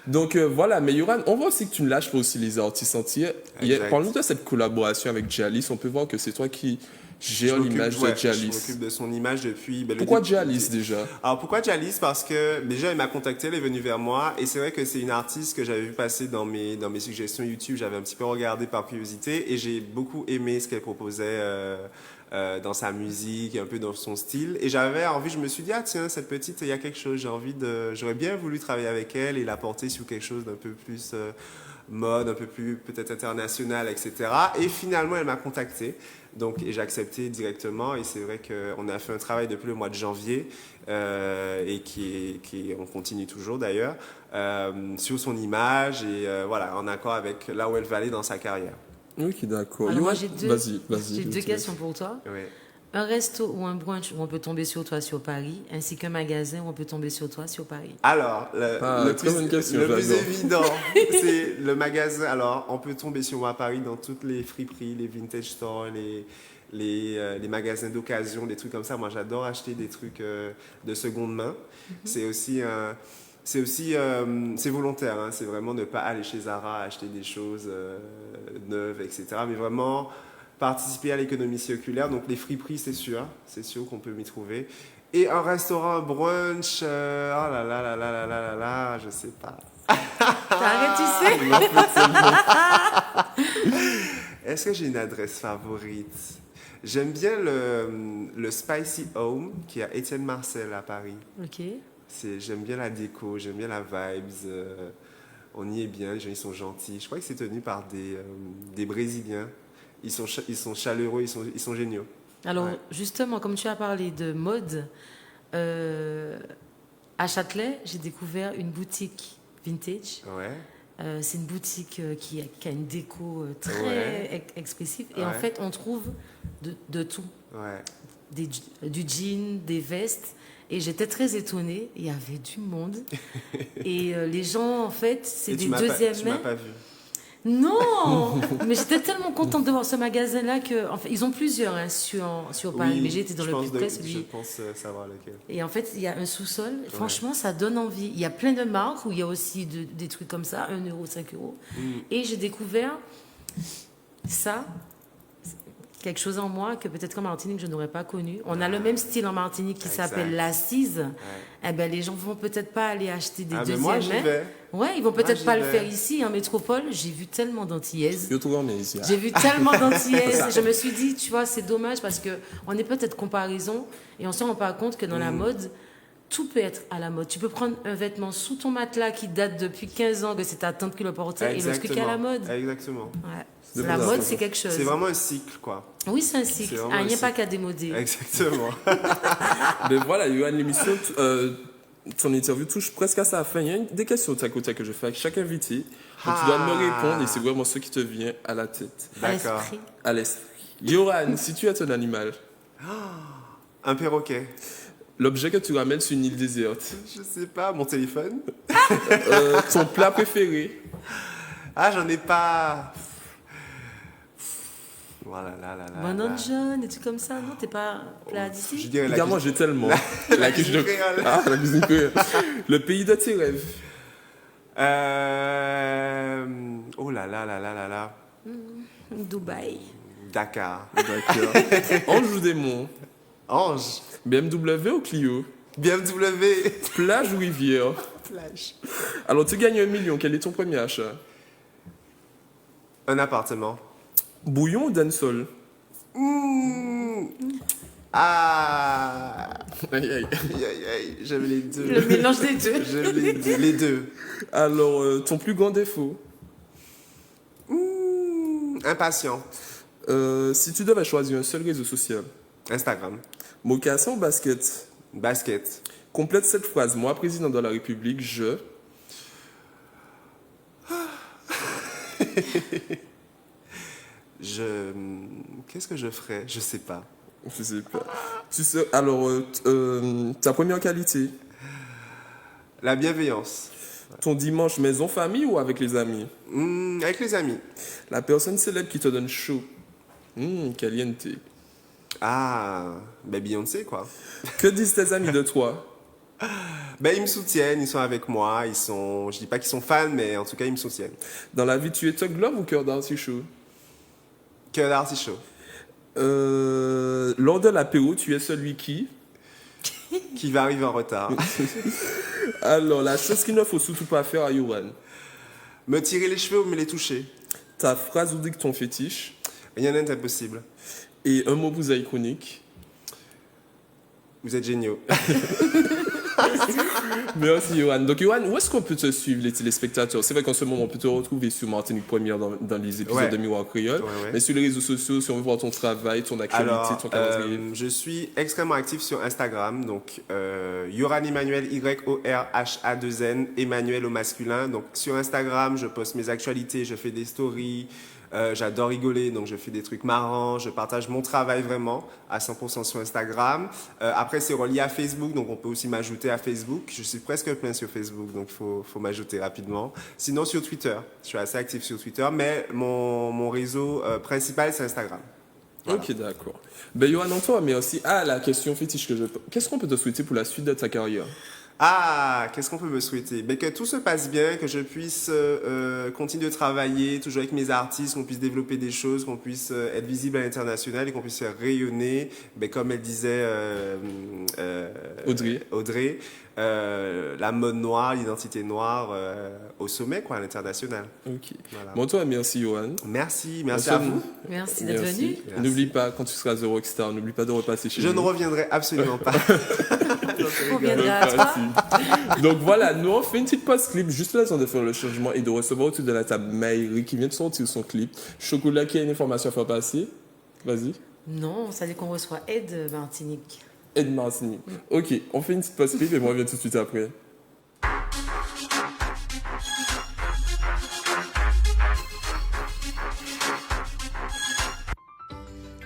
Donc voilà, mais Yoran, on voit aussi que tu ne lâches pas aussi les artistes entiers. Parle-nous de cette collaboration avec Jalis. On peut voir que c'est toi qui gère l'image de Jalis. Je m'occupe de son image depuis... Pourquoi Jalis déjà? Alors pourquoi Jalis? Parce que déjà elle m'a contacté, elle est venue vers moi et c'est vrai que c'est une artiste que j'avais vu passer dans mes suggestions YouTube. J'avais un petit peu regardé par curiosité et j'ai beaucoup aimé ce qu'elle proposait dans sa musique, un peu dans son style. Et j'avais envie, je me suis dit, tiens, cette petite, il y a quelque chose, j'aurais bien voulu travailler avec elle et la porter sur quelque chose d'un peu plus mode, un peu plus peut-être international, etc. Et finalement, elle m'a contacté. Donc, et j'ai accepté directement. Et c'est vrai qu'on a fait un travail depuis le mois de janvier et on continue toujours d'ailleurs, sur son image et voilà, en accord avec là où elle va aller dans sa carrière. Ok, d'accord. Alors moi, j'ai Vas-y, deux questions pour toi. Oui. Un resto ou un brunch où on peut tomber sur toi sur Paris, ainsi qu'un magasin où on peut tomber sur toi sur Paris. Alors, le plus évident, c'est le magasin. Alors, on peut tomber sur moi à Paris dans toutes les friperies, les vintage stores, les magasins d'occasion, des trucs comme ça. Moi, j'adore acheter des trucs de seconde main. Mm-hmm. C'est volontaire, hein. C'est vraiment ne pas aller chez Zara acheter des choses neuves, etc. Mais vraiment participer à l'économie circulaire. Donc les friperies, c'est sûr qu'on peut m'y trouver. Et un restaurant, un brunch, je sais pas. T'arrêtes, tu sais. Est-ce que j'ai une adresse favorite? J'aime bien le Spicy Home qui est à Étienne Marcel à Paris. Ok. J'aime bien la déco, j'aime bien la vibes. On y est bien, les gens ils sont gentils. Je crois que c'est tenu par des Brésiliens. Ils sont chaleureux, ils sont géniaux. Alors justement, comme tu as parlé de mode, à Châtelet, j'ai découvert une boutique vintage. Ouais. C'est une boutique qui a une déco très expressive. Et en fait, on trouve de tout. Ouais. Du jean, des vestes. Et j'étais très étonnée. Il y avait du monde. Et les gens, en fait, c'est des deuxièmes mains. Tu m'as pas vu. Non, mais j'étais tellement contente de voir ce magasin-là que, en fait, ils ont plusieurs sur Paris, mais j'ai été dans le plus près, celui. Je pense savoir lequel. Et en fait, il y a un sous-sol. Franchement, ça donne envie. Il y a plein de marques où il y a aussi des trucs comme ça, 1 euro, 5 euros. Et j'ai découvert ça. quelque chose en moi que peut-être qu'en Martinique, je n'aurais pas connu. On a le même style en Martinique qui s'appelle l'assise. Eh ben, les gens vont peut-être pas aller acheter des deuxièmes mains. Ouais, ils vont peut-être pas le faire ici, en métropole. J'ai vu tellement d'antillaises. J'ai vu tellement d'antillaises. Je me suis dit, tu vois, c'est dommage parce qu'on est peut-être comparaison et on se rend pas compte que dans la mode, tout peut être à la mode. Tu peux prendre un vêtement sous ton matelas qui date depuis 15 ans, que c'est ta tante qui le portait, et l'autre qui est à la mode. Exactement. Ouais. La mode, c'est quelque chose. C'est vraiment un cycle, quoi. Oui, c'est un cycle. Il n'y a pas qu'à démoder. Exactement. Mais voilà, Yohan, l'émission, ton interview touche presque à sa fin. Il y a des questions tac au tac que je fais avec chaque invité. Donc tu dois me répondre et c'est vraiment ce qui te vient à la tête. D'accord. À l'esprit. Yohan, si tu es un animal. Un perroquet. L'objet que tu ramènes sur une île déserte. Je sais pas, mon téléphone. Ton plat préféré. J'en ai pas. Voilà, Banane jaune, et tout comme ça, non? T'es pas plat d'ici? Je dirais Regarde, moi j'ai tellement. La cuisine créole. La cuisine créole. Le pays de tes rêves. Oh là là. Dubaï. Dakar. Ange ou démon? Ange. BMW ou Clio? BMW. Plage ou rivière? Plage. Alors tu gagnes 1 million, quel est ton premier achat? Un appartement. Bouillon ou dancehall? Aïe, j'aime les deux. Le mélange des deux. J'aime les deux. Alors, ton plus grand défaut? Impatient. Si tu devais choisir un seul réseau social? Instagram. Mocassin ou basket? Basket. Complète cette phrase. Moi, président de la République, je... Qu'est-ce que je ferais? Je sais pas. Je sais pas. Alors, ta première qualité? La bienveillance. Ton dimanche maison famille ou avec les amis? Avec les amis. La personne célèbre qui te donne chaud? Caliente. Beyoncé, quoi. Que disent tes amis de toi? Ils me soutiennent, ils sont avec moi, je dis pas qu'ils sont fans, mais en tout cas, ils me soutiennent. Dans la vie, tu es Tug Love ou cœur d'artichaut? Cœur d'artichaut. Lors de l'apéro, tu es celui qui va arriver en retard. Alors, la chose qu'il ne faut surtout pas faire à Yohan. Me tirer les cheveux ou me les toucher. Ta phrase ou dicton fétiche. Rien n'est impossible. Et un mot vous iconique. Vous êtes géniaux. Merci Yohan. Donc Yohan, où est-ce qu'on peut te suivre, les téléspectateurs? C'est vrai qu'en ce moment, on peut te retrouver sur Martinique Première dans les épisodes de Miroir Créole. Mais sur les réseaux sociaux, si on veut voir ton travail, ton actualité, ton calendrier. Je suis extrêmement actif sur Instagram. Donc Yohan Emmanuel, YORHA2N, Emmanuel au masculin. Donc sur Instagram, je poste mes actualités, je fais des stories. J'adore rigoler, donc je fais des trucs marrants, je partage mon travail vraiment à 100% sur Instagram. Après, c'est relié à Facebook, donc on peut aussi m'ajouter à Facebook. Je suis presque plein sur Facebook, donc il faut m'ajouter rapidement. Sinon, sur Twitter, je suis assez actif sur Twitter, mais mon réseau principal, c'est Instagram. Voilà. Ok, d'accord. Yohan, toi, mais aussi, la question fétiche que qu'est-ce qu'on peut te souhaiter pour la suite de ta carrière? Qu'est-ce qu'on peut me souhaiter? Que tout se passe bien, que je puisse continuer de travailler, toujours avec mes artistes, qu'on puisse développer des choses, qu'on puisse être visible à l'international et qu'on puisse faire rayonner, comme elle disait Audrey, la mode noire, l'identité noire au sommet, quoi, à l'international. Ok. Voilà. Bon, toi, merci Yohan. Merci à vous. Merci d'être venu. N'oublie pas, quand tu seras The Rockstar, n'oublie pas de repasser chez nous. Je ne reviendrai absolument pas. On viendra à toi. Donc voilà, nous on fait une petite pause clip juste là, de faire le changement et de recevoir autour de la table Maïri qui vient de sortir son clip. Chocolat, qui a une information à faire passer? Vas-y. Non, ça dit qu'on reçoit Ed Martinique. Ed Martinique. Ok, on fait une petite pause clip et moi je viens tout de suite après.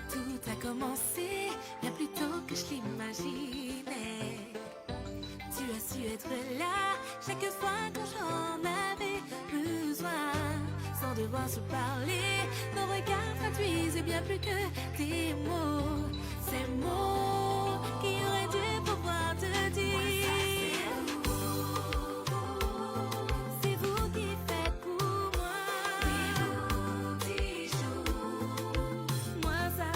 Tout a commencé bien plus tôt que je l'imaginais. Tu as su être là chaque fois quand j'en avais besoin. Sans devoir se parler, nos regards traduisent bien plus que tes mots. Ces mots qui auraient dû pouvoir te dire. C'est vous qui faites pour moi. Oui, vous, petit chou. Moi, ça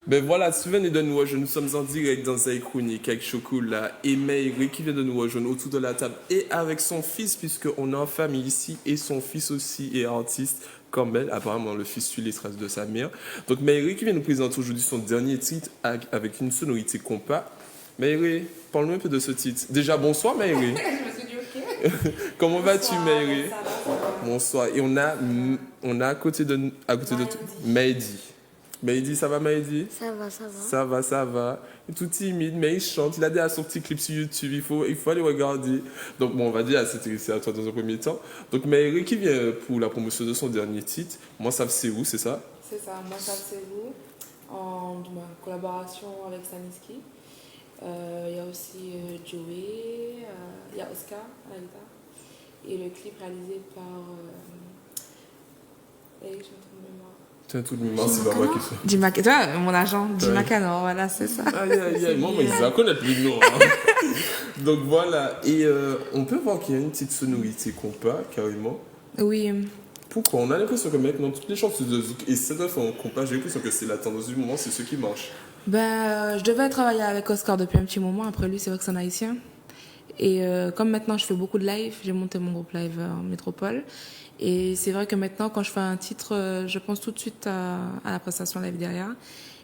Ben voilà, si vous venez de nous rejoindre, nous sommes en direct dans un chronique avec Chocolat et Maïri qui vient de nous rejoindre autour de la table et avec son fils, puisqu'on est en famille ici, et son fils aussi est artiste comme elle. Apparemment, le fils suit les traces de sa mère. Donc Maïri qui vient nous présenter aujourd'hui son dernier titre avec une sonorité compas. Maïri, parle-nous un peu de ce titre. Déjà, bonsoir Maïri. Je me suis dit ok. Comment vas-tu Maïri? Ça va. Bonsoir. Et on a à côté de Maïdi. Maïdi, ça va Maïdi? Ça va, ça va. Ça va, ça va. Il est tout timide, mais il chante. Il a déjà son petit clip sur YouTube. Il faut aller regarder. Donc, bon, on va dire à s'intéresser à toi dans un premier temps. Donc, Maïri qui vient pour la promotion de son dernier titre. Moi, ça c'est où, c'est ça? C'est ça, moi ça c'est vous. En collaboration avec Saniski. Il y a aussi Joey, il y a Oscar à la guitare. Et le clip réalisé par. Je suis en train de mémoire. Tiens, tout de mémoire, c'est pas moi qui fais. Jim toi, mon agent, Jim Macano, voilà, c'est ça. Aïe, aïe, aïe, moi, ils vont connaître le nom. Hein. Donc voilà, et on peut voir qu'il y a une petite sonorité compas, carrément. Oui. Pourquoi? On a l'impression que maintenant, toutes les chansons de Zouk et cette fois en compas, j'ai l'impression que c'est la tendance du moment, c'est ce qui marche. Je devais travailler avec Oscar depuis un petit moment, après lui, c'est vrai que c'est un haïtien. Et comme maintenant je fais beaucoup de live, j'ai monté mon groupe live en métropole. Et c'est vrai que maintenant, quand je fais un titre, je pense tout de suite à la prestation live derrière.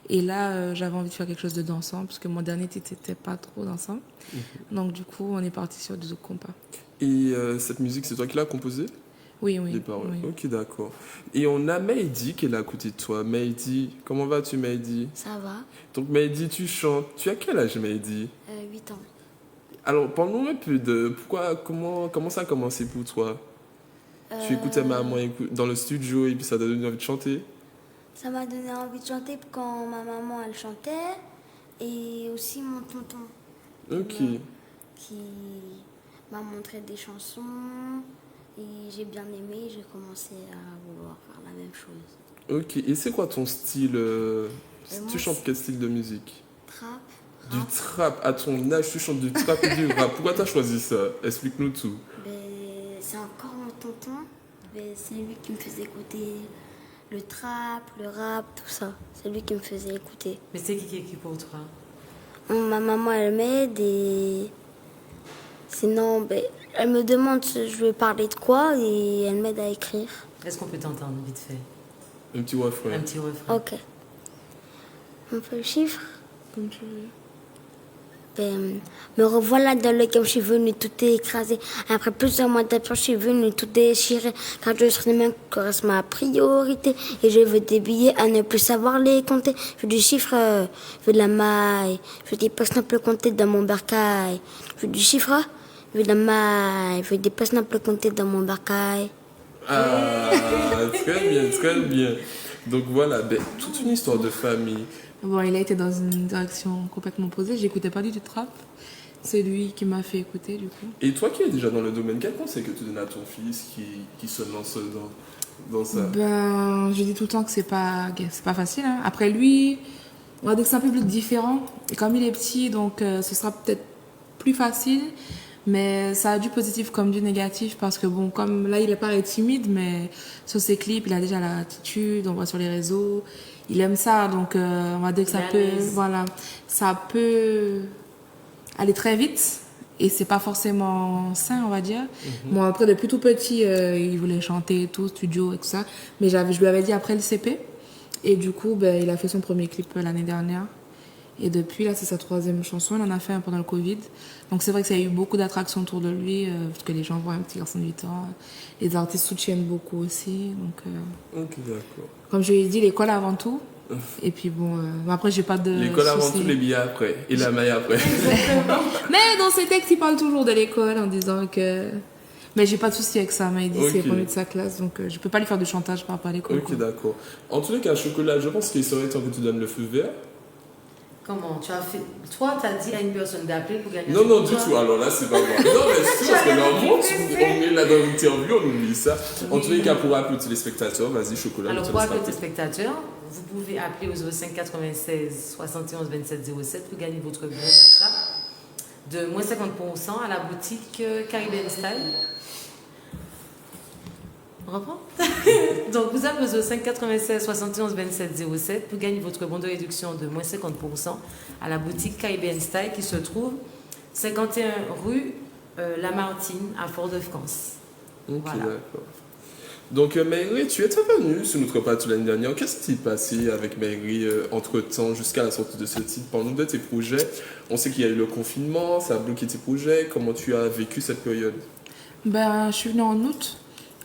Et là, j'avais envie de faire quelque chose de dansant, parce que mon dernier titre n'était pas trop dansant. Donc du coup, on est parti sur du zouk compas. Et cette musique, c'est toi qui l'as composée? Oui, oui. Les paroles. Oui. Ok, d'accord. Et on a Maïdi qui est là à côté de toi. Maïdi, comment vas-tu Maïdi? Ça va. Donc Maïdi, tu chantes. Tu as quel âge Maïdi? 8 ans. Alors, parle-nous un peu de comment ça a commencé pour toi? Tu écoutais maman dans le studio et puis ça t'a donné envie de chanter? Ça m'a donné envie de chanter quand ma maman elle chantait et aussi mon tonton. Ok. Qui m'a montré des chansons et j'ai bien aimé, j'ai commencé à vouloir faire la même chose. Ok, et c'est quoi ton style tu chantes quel style de musique? Trap. Du trap, à ton âge tu chantes du trap et du rap. Pourquoi t'as choisi ça? Explique-nous tout. C'est encore mon tonton, c'est lui qui me faisait écouter le trap, le rap, tout ça. C'est lui qui me faisait écouter. Mais c'est qui écrit pour toi? Ma maman elle m'aide et sinon elle me demande si je veux parler de quoi et elle m'aide à écrire. Est-ce qu'on peut t'entendre vite fait? Un petit refrain. Un petit refrain. Ok. On fait le chiffre? Comme tu veux. Me revoilà dans le game, je suis venue tout écraser. Après plusieurs mois d'absence, je suis venue tout déchirer. Car je serai même que reste ma priorité. Et je veux des billets à ne plus savoir les compter. Je veux du chiffre, je veux de la maille. Je veux des places non plus compter dans mon bercail. Je veux du chiffre, je veux de la maille. Je veux des places non plus compter dans mon bercail. Ah, très bien, très bien. Donc voilà, toute une histoire de famille. Bon, il a été dans une direction complètement opposée. J'écoutais pas du tout trap. C'est lui qui m'a fait écouter, du coup. Et toi qui es déjà dans le domaine, quel conseil que tu donnes à ton fils qui se lance dans ça? Je dis tout le temps que c'est pas facile. Hein. Après lui, on va dire que c'est un peu plus différent. Et comme il est petit, donc ce sera peut-être plus facile. Mais ça a du positif comme du négatif parce que bon, comme là il paraît timide, mais sur ses clips, il a déjà l'attitude, on voit sur les réseaux. Il aime ça, donc on va dire que ça peut aller très vite et c'est pas forcément sain, on va dire. Bon, après, depuis tout petit, il voulait chanter, tout, studio et tout ça, mais je lui avais dit après le CP et du coup, il a fait son premier clip l'année dernière. Et depuis, là, c'est sa 3e chanson. Il en a fait un pendant le Covid. Donc, c'est vrai que ça a eu beaucoup d'attractions autour de lui, parce que les gens voient un petit garçon de 8 ans. Les artistes soutiennent beaucoup aussi. Donc, ok, d'accord. Comme je lui ai dit, l'école avant tout. Et puis, bon, après, j'ai pas de. L'école avant tout, les billets après. Et la maille après. Mais dans ses textes, il parle toujours de l'école en disant que. Mais j'ai pas de souci avec ça. Mais il dit que c'est le premier de sa classe. Donc, je peux pas lui faire du chantage par rapport à l'école. Ok, d'accord. En tous les cas, Chocolat, je pense qu'il serait temps que tu donnes le feu vert. Comment tu as fait? Toi, tu as dit à une personne d'appeler pour gagner. Non, du tout. Alors là, c'est pas vrai. Non, mais c'est sûr, parce que normalement, on est là dans l'interview, on oublie ça. En tous les cas, pour appeler tous les spectateurs, vas-y, Chocolat. Alors, pour appeler tous les spectateurs, vous pouvez appeler au 05 96 71 27 07 pour gagner votre bon d'achat de moins 50% à la boutique Caribbean Style. On reprend. Donc, vous appelez au 5 96 71 27 07 pour gagner votre bon de réduction de moins 50% à la boutique Caribbean Style qui se trouve 51 rue Lamartine à Fort-de-France. Ok, Voilà. d'accord. Donc, Maëri, tu es venue sur notre plateau l'année dernière. Qu'est-ce qui s'est passé avec Maëri entre-temps jusqu'à la sortie de ce titre? Parle-nous de tes projets. On sait qu'il y a eu le confinement, ça a bloqué tes projets. Comment tu as vécu cette période? Je suis venue en août.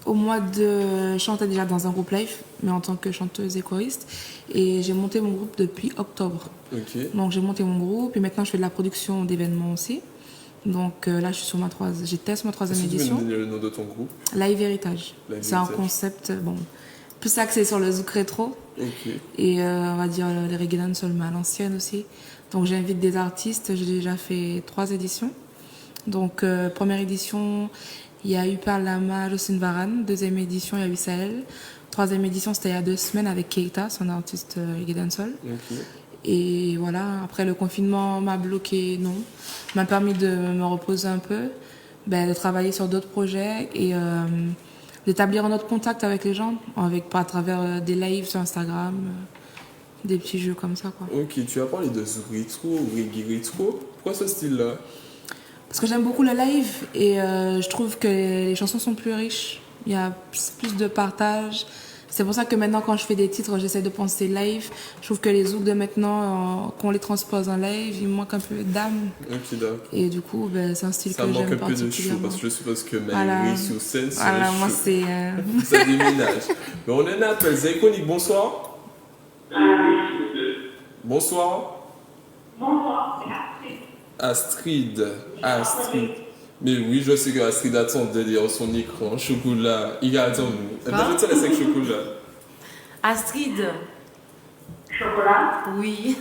Au mois de... Je chantais déjà dans un groupe live, mais en tant que chanteuse et choriste. Et j'ai monté mon groupe depuis octobre. Ok. Donc j'ai monté mon groupe et maintenant je fais de la production d'événements aussi. Donc là, je suis sur j'étais sur ma troisième édition. Tu peux me donner le nom de ton groupe? Live Héritage. C'est un concept, plus axé sur le zouk rétro. Ok. Et on va dire les reggae dancehall, mais à l'ancienne aussi. Donc j'invite des artistes. J'ai déjà fait 3 éditions. Donc première édition, il y a eu Parlama, Jocelyne Varane. Deuxième édition, il y a eu Sahel. Troisième édition, c'était il y a 2 semaines avec Keita, son artiste reggae dancehall. Ok. Et voilà, après le confinement m'a bloqué, m'a permis de me reposer un peu, de travailler sur d'autres projets et d'établir un autre contact avec les gens, à travers des lives sur Instagram, des petits jeux comme ça, quoi. Ok, tu as parlé de zouk rétro, reggae rétro. Pourquoi ce style-là? Parce que j'aime beaucoup le live et je trouve que les chansons sont plus riches, il y a plus de partage. C'est pour ça que maintenant, quand je fais des titres, j'essaie de penser live. Je trouve que les zouks de maintenant, qu'on les transpose en live, il manque un peu d'âme. Ok, d'accord. Et du coup, c'est un style que j'aime particulièrement. Ça manque un peu de show, parce que je suppose que Maëri sur scène, c'est un moi, show. c'est... Ça déménage. Mais on a un appel. Zaïkonik, bonsoir. Bonsoir. Bonsoir. Astrid. Mais oui, je sais que Astrid attend derrière son écran. Chocolat, il attend nous. Eh bien, je te laisse avec Chocolat. Astrid. Chocolat? Oui.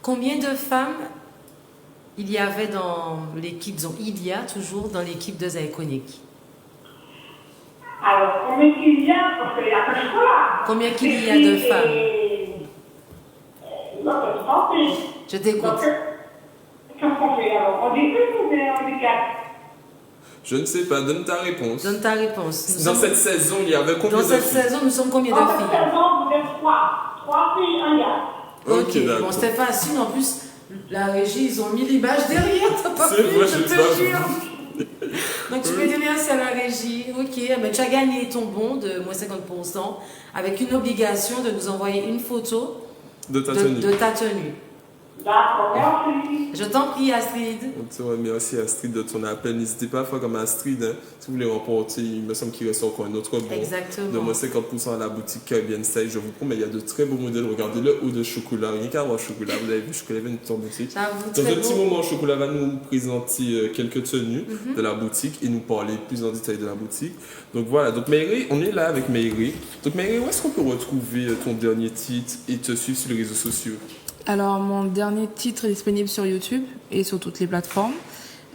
Combien de femmes il y avait dans l'équipe, il y a toujours dans l'équipe de Zaïkonik? Alors, combien qu'il y a? Parce qu'il y a pas de chocolat. Combien qu'il y a de femmes? Je t'écoute. Qu'est-ce qu'on fait alors? On dit une ou bien on dit 4? Je ne sais pas, donne ta réponse. Donne ta réponse. Cette saison, il y avait combien de filles? Dans cette saison, nous sommes combien de filles? Dans cette saison, vous êtes 3. 3 filles, un gars. Ok, d'accord. Bon, c'était facile. En plus, la régie, ils ont mis l'image derrière. T'as pas C'est vu, vrai, je j'ai te pas jure. Donc, tu peux dire merci à la régie. Ok, tu as gagné ton bon de moins 50% avec une obligation de nous envoyer une photo de ta tenue. D'accord, merci. Je t'en prie, Astrid. Merci Astrid de ton appel. N'hésitez pas à faire comme Astrid. Si vous voulez remporter, il me semble qu'il reste encore un autre bon. Exactement. De moins 50% à la boutique Caribbean Style. Je vous promets, il y a de très beaux modèles. Regardez le haut de Chocolat. Rien qu'à voir Chocolat. Vous avez vu, Chocolat vient de tomber boutique. Dans un petit moment, Chocolat va nous présenter quelques tenues de la boutique et nous parler plus en détail de la boutique. Donc voilà. Donc Maëri, on est là avec Maëri. Donc Maëri, où est-ce qu'on peut retrouver ton dernier titre et te suivre sur les réseaux sociaux? Alors, mon dernier titre est disponible sur YouTube et sur toutes les plateformes.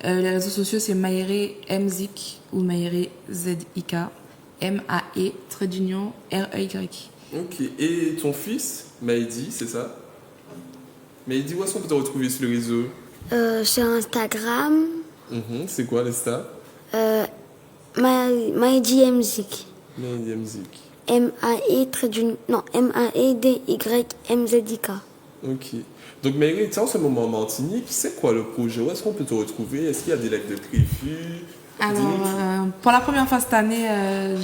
Les réseaux sociaux, c'est Maëri Mzik ou Maëri ZIK. MAE_REY. Ok. Et ton fils, Maïdi, c'est ça? Maïdi, où est-ce qu'on peut te retrouver sur les réseaux? Sur Instagram. C'est quoi l'Insta? Maïdi Mzik. Maïdi Mzik. MAEDYMZIK. Ok. Donc, Maëri, tu es en ce moment en Martinique. C'est quoi le projet? Où est-ce qu'on peut te retrouver? Est-ce qu'il y a des lives de prévus? Alors, pour la première fois cette année,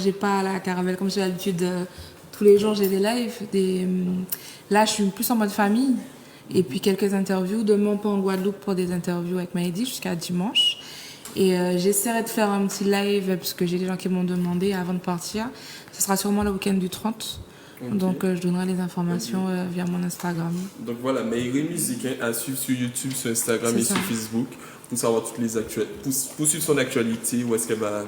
j'ai pas la caravelle comme j'ai l'habitude. Tous les jours, j'ai des lives. Là, je suis plus en mode famille. Et puis, quelques interviews. Demain, on part en Guadeloupe pour des interviews avec Maïdi jusqu'à dimanche. Et j'essaierai de faire un petit live parce que j'ai des gens qui m'ont demandé avant de partir. Ce sera sûrement le week-end du 30. Okay. Donc, je donnerai les informations via mon Instagram. Donc voilà, Maëri Musique à suivre sur YouTube, sur Instagram et sur Facebook pour savoir toutes les actualités, pour suivre son actualité, où est-ce qu'elle va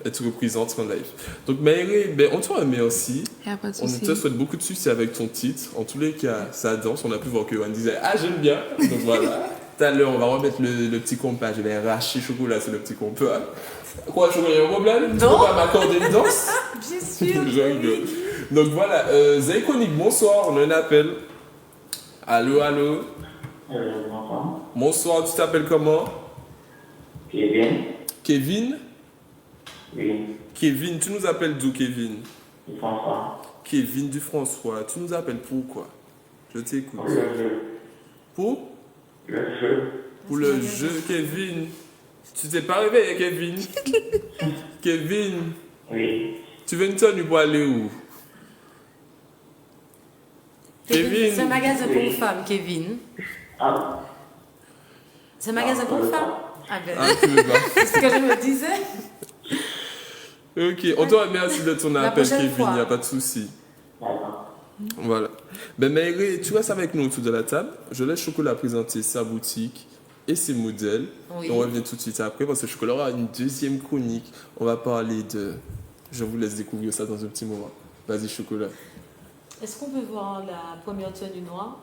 être représentée en live. Donc Maëri, on te remercie. On te souhaite beaucoup de succès avec ton titre. En tous les cas, ça danse. On a pu voir que Yohan disait « Ah, j'aime bien !» Donc voilà. Tout à l'heure, on va remettre le petit compas. Je vais arracher Chocolat, c'est le petit compas. Quoi, Chocolat, il y a un problème? Tu peux pas m'accorder une danse? Bien sûr. Je rigole. Donc voilà, Zaïkonik, bonsoir, on a un appel. Allô? Bonsoir, tu t'appelles comment? Kevin. Kevin? Oui. Kevin, tu nous appelles d'où, Kevin? Du François. Kevin du François, tu nous appelles pourquoi? Je t'écoute. Pour le jeu. Pour? Le jeu. Pour le jeu, Kevin. Tu t'es pas réveillé, Kevin? Kevin. Oui. Tu veux une tenue pour aller où? Kevin. C'est un magasin pour femmes, Kevin. Ah. C'est un magasin pour femmes. Ah ben, c'est ce que je me disais. Ok, on te remercie de ton La appel, prochaine Kevin, fois. il n'y a pas de souci. Voilà. Ben Maïré, tu restes avec nous autour de la table. Je laisse Chocolat présenter sa boutique et ses modèles. Oui. Et on revient tout de suite après parce que Chocolat aura une deuxième chronique. On va parler de... Je vous laisse découvrir ça dans un petit moment. Vas-y, Chocolat. Est-ce qu'on peut voir la première tenue noire?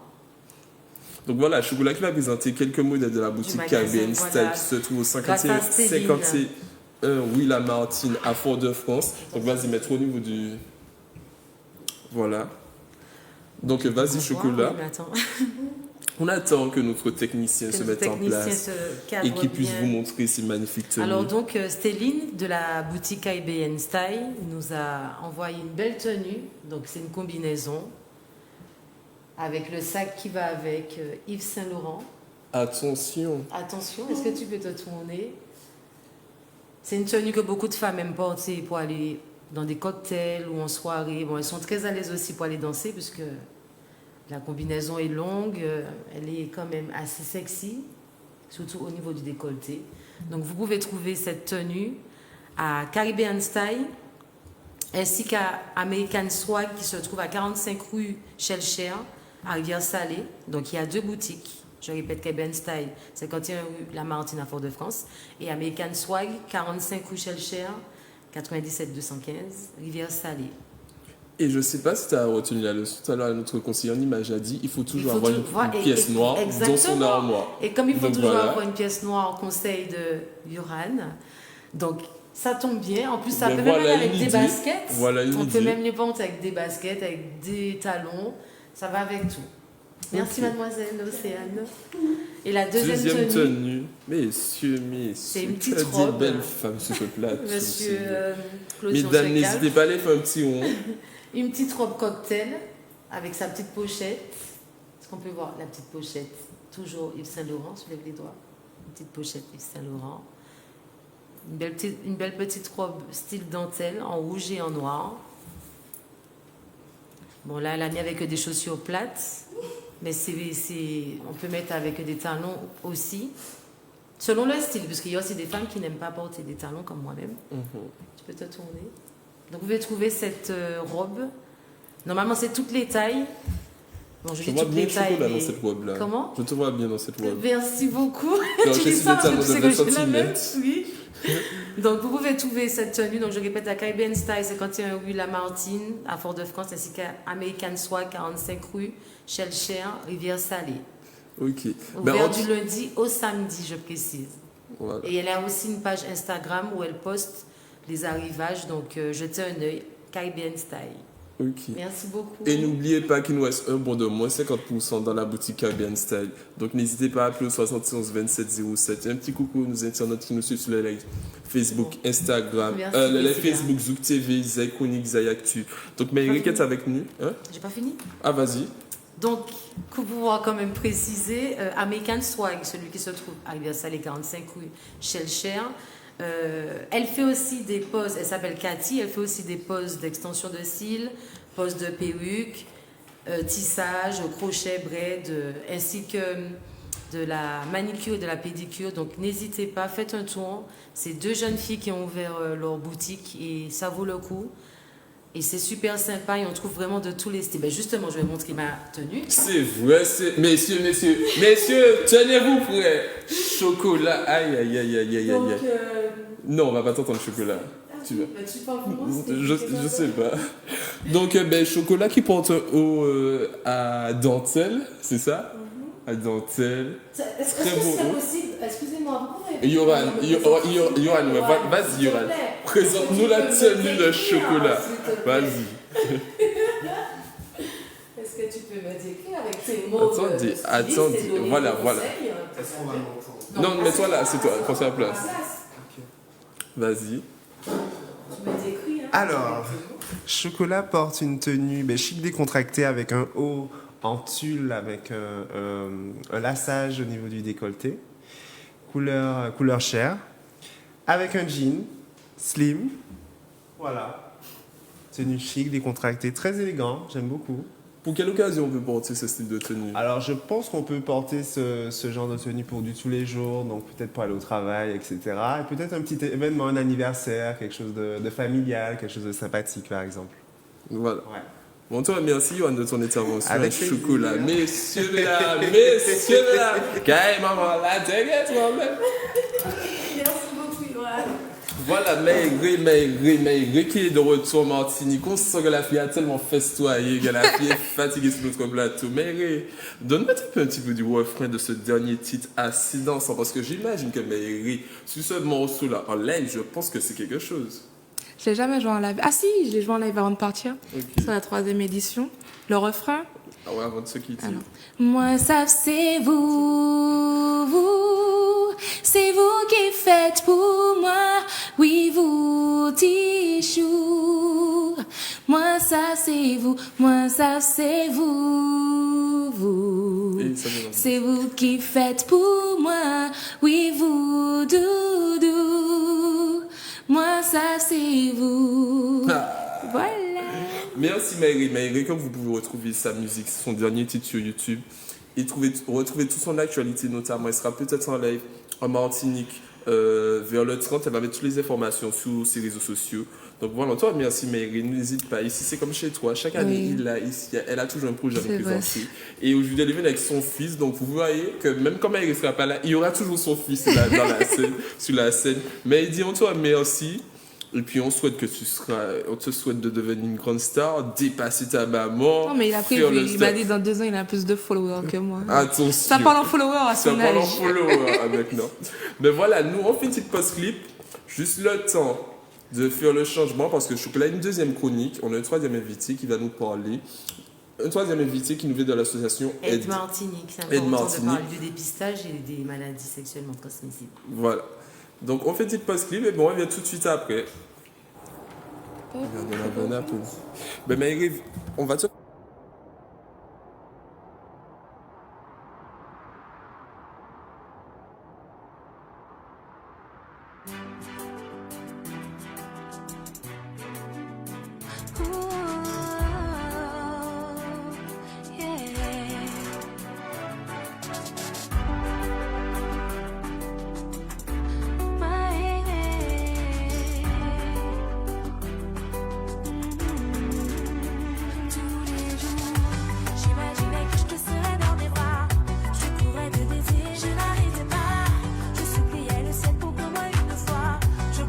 Donc voilà, Chocolat qui va présenter quelques modèles de la boutique magasin, Caribbean Style voilà. qui se trouve au Grâce à 51 Stéphine. Rue Lamartine à Fort-de-France. Donc vas-y, mettre au niveau du... Voilà. Donc vas-y, Chocolat. Oui, mais attends. On attend que notre technicien se mette en place et qu'il puisse vous montrer ces magnifiques tenues. Alors donc Stéline de la boutique Caribbean Style nous a envoyé une belle tenue. Donc c'est une combinaison avec le sac qui va avec Yves Saint Laurent. Attention. Attention, est-ce que tu peux te tourner? C'est une tenue que beaucoup de femmes aiment porter pour aller dans des cocktails ou en soirée. Bon, elles sont très à l'aise aussi pour aller danser puisque la combinaison est longue, elle est quand même assez sexy, surtout au niveau du décolleté. Donc vous pouvez trouver cette tenue à Caribbean Style ainsi qu'à American Swag qui se trouve à 45 rue Shellshare à Rivière-Salée. Donc il y a deux boutiques. Je répète, Caribbean Style, 51 rue Lamartine à Fort-de-France et American Swag, 45 rue Shellshare, 97 215 Rivière-Salée. Et je ne sais pas si tu as retenu la leçon. Tout à l'heure, notre conseiller en image a dit il faut toujours avoir une pièce noire dans son armoire. Et comme il faut donc, toujours voilà. avoir une pièce noire, conseil de Yoran. Donc ça tombe bien. En plus, ça Ben peut voilà même aller avec une des idée. baskets. Voilà une On peut idée. même les porter avec des baskets, avec des talons. Ça va avec tout. Merci, mademoiselle Océane. Et la deuxième tenue. Messieurs, c'est une tu petite as dit robe. belle femme sur ce plateau. Monsieur Claude Mesdames, n'hésitez pas à aller faire un petit rond. Une petite robe cocktail avec sa petite pochette. Est-ce qu'on peut voir la petite pochette? Toujours Yves Saint Laurent, je lève les doigts. Une petite pochette Yves Saint Laurent. Une belle petite robe style dentelle en rouge et en noir. Bon, là, elle a mis avec des chaussures plates. Mais on peut mettre avec des talons aussi. Selon le style, parce qu'il y a aussi des femmes qui n'aiment pas porter des talons comme moi-même. Tu peux te tourner. Donc vous pouvez trouver cette robe. Normalement, c'est toutes les tailles. Bon, je dis vois toutes bien les tailles. Chocolat dans cette robe-là. Comment? Je te vois bien dans cette robe. Merci beaucoup. Non, Tu je dis suis ça des parce que talons tu sais de que 20 j'ai la même. centimètres. Oui. Donc vous pouvez trouver cette tenue. Donc je répète, à Caribbean Style, 51 rue Lamartine, à Fort-de-France, ainsi qu'à American Swag, 45 rue Shellshare, Rivière-Salée. Ok. Ouvert du lundi au samedi, je précise. Voilà. Et elle a aussi une page Instagram où elle poste les arrivages. Donc jetez un œil, Caribbean Style. Ok. Merci beaucoup. Et n'oubliez pas qu'il nous reste un bon de moins 50% dans la boutique Caribbean Style. Donc n'hésitez pas à appeler au 71 27 07. Un petit coucou aux internautes qui nous suivent sur les lives Facebook, Instagram, Merci, les Facebook, Zouk TV, Zay Chronique, Zay Actu. Donc Maïri, qu'est-ce avec nous? Hein? J'ai pas fini? Ah, vas-y. Donc, pour pouvoir quand même préciser, American Swag, celui qui se trouve à Rivière-Salée, 45 rue Shellshare, elle fait aussi des poses, elle s'appelle Cathy, elle fait aussi des poses d'extension de cils, poses de perruque, tissage, crochet, braid, ainsi que de la manicure et de la pédicure. Donc n'hésitez pas, faites un tour. C'est deux jeunes filles qui ont ouvert leur boutique et ça vaut le coup. Et c'est super sympa et on trouve vraiment de tous les styles. Ben justement, je vais montrer ma tenue. C'est vrai, messieurs, tenez-vous prêts. Chocolat, aïe, aïe, aïe, aïe, aïe, Donc, aïe. Non, on va pas t'entendre chocolat. Tu vas. Ben, tu parles pour moi, Je sais pas. Donc, Chocolat qui porte un haut à dentelle, c'est ça? À dentelle. Est-ce que Très beau c'est haut. possible? Excusez-moi. Yoran, vas-y, Yoran. Présente-nous la tenue de Chocolat. Vas-y. Est-ce que tu peux me décrire avec tes mots? Attendez, voilà. Est-ce qu'on va l'entendre? Non, mets-toi là, c'est toi, prends sa place. Ok. Vas-y. Tu m'as décrit, hein? Alors, Chocolat porte une tenue chic décontractée avec un haut en tulle avec un laçage au niveau du décolleté, couleur chair, avec un jean slim. Voilà. Tenue chic, décontractée, très élégant, j'aime beaucoup. Pour quelle occasion on peut porter ce style de tenue? Alors, je pense qu'on peut porter ce genre de tenue pour du tous les jours, donc peut-être pour aller au travail, etc. Et peut-être un petit événement, un anniversaire, quelque chose de familial, quelque chose de sympathique, par exemple. Voilà. Ouais. Bon, toi, merci, Yohan, de ton intervention. Avec Chocolat. plaisir. Messieurs là. Quand maman là, t'inquiète, moi-même. Merci beaucoup, Yohan. Voilà, Maigri qui est de retour en Martinique. On sent que la fille a tellement festoyé, que la fille est fatiguée sur notre plateau. Maigri, donne-moi un petit peu du refrain de ce dernier titre assez dansant, parce que j'imagine que Maigri, sur ce morceau-là, en live, je pense que c'est quelque chose. Je l'ai jamais joué en live. Ah si, je l'ai joué en live avant de partir. Okay. Sur la 3e édition. Le refrain. Ah ouais, avant de se quitter. Alors. Moi, ça c'est vous. C'est vous qui faites pour moi. Oui, vous, Tichou. Moi, ça c'est vous. Moi, ça c'est vous. C'est vous qui faites pour moi. Oui, vous, Doudou. Moi, ça, c'est vous. Voilà. Merci, Maigri. Comme vous pouvez retrouver sa musique, son dernier titre sur YouTube, et retrouver toute son actualité, notamment, elle sera peut-être en live en Martinique vers le 30. Elle va mettre toutes les informations sur ses réseaux sociaux. Donc voilà, toi, merci, Maigri. N'hésite pas. Ici, c'est comme chez toi. Chaque année, elle a toujours un projet à nous présenter. Et aujourd'hui, elle est venue avec son fils. Donc, vous voyez que même quand Maigri ne sera pas là, il y aura toujours son fils là, sur la scène. Mais dis-toi merci. Et puis, on te souhaite de devenir une grande star, dépasser ta maman. Non, mais il a prévu. Il m'a dit dans 2 ans, il a plus de followers que moi. Attention. Ça parle en followers à son âge. Ça parle en followers avec nous. Mais voilà, nous, on fait une petite post-clip. Juste le temps de faire le changement, parce que Chocolat a une 2e chronique. On a un 3e invité qui va nous parler. Un 3e invité qui nous vient de l'association Aide Martinique. C'est important de parler du dépistage et des maladies sexuellement transmissibles. Voilà. Donc on fait une petite pause clip et bon, on revient tout de suite après. Regardez la bonne apple. Ben Maïri, on va te... Je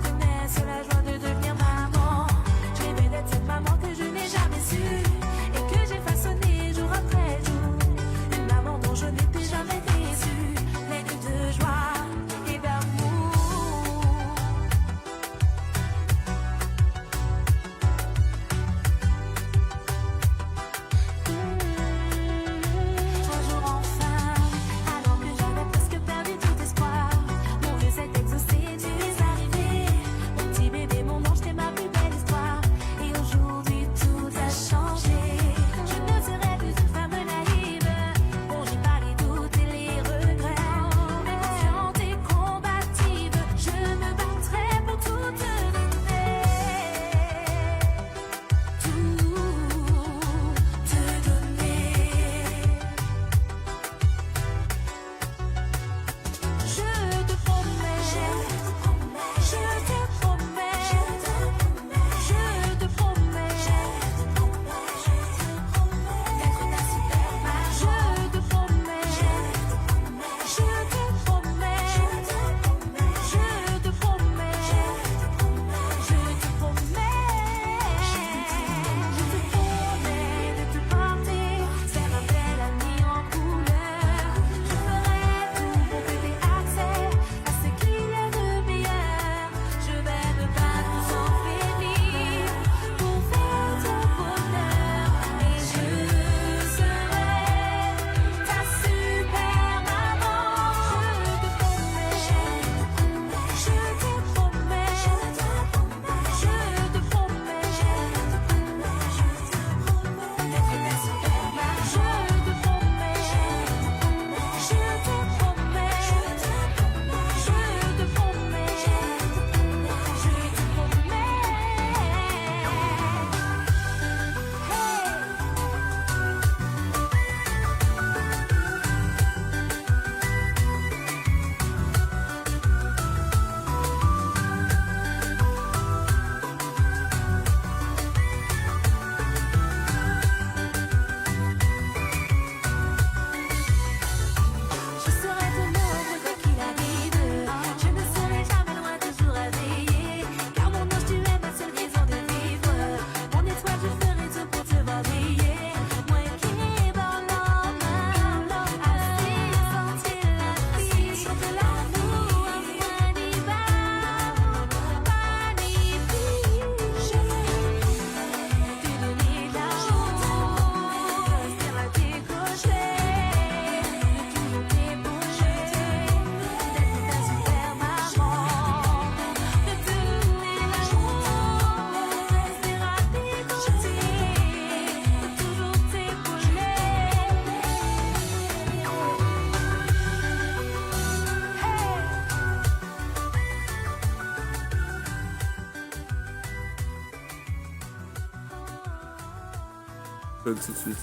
Tout de suite.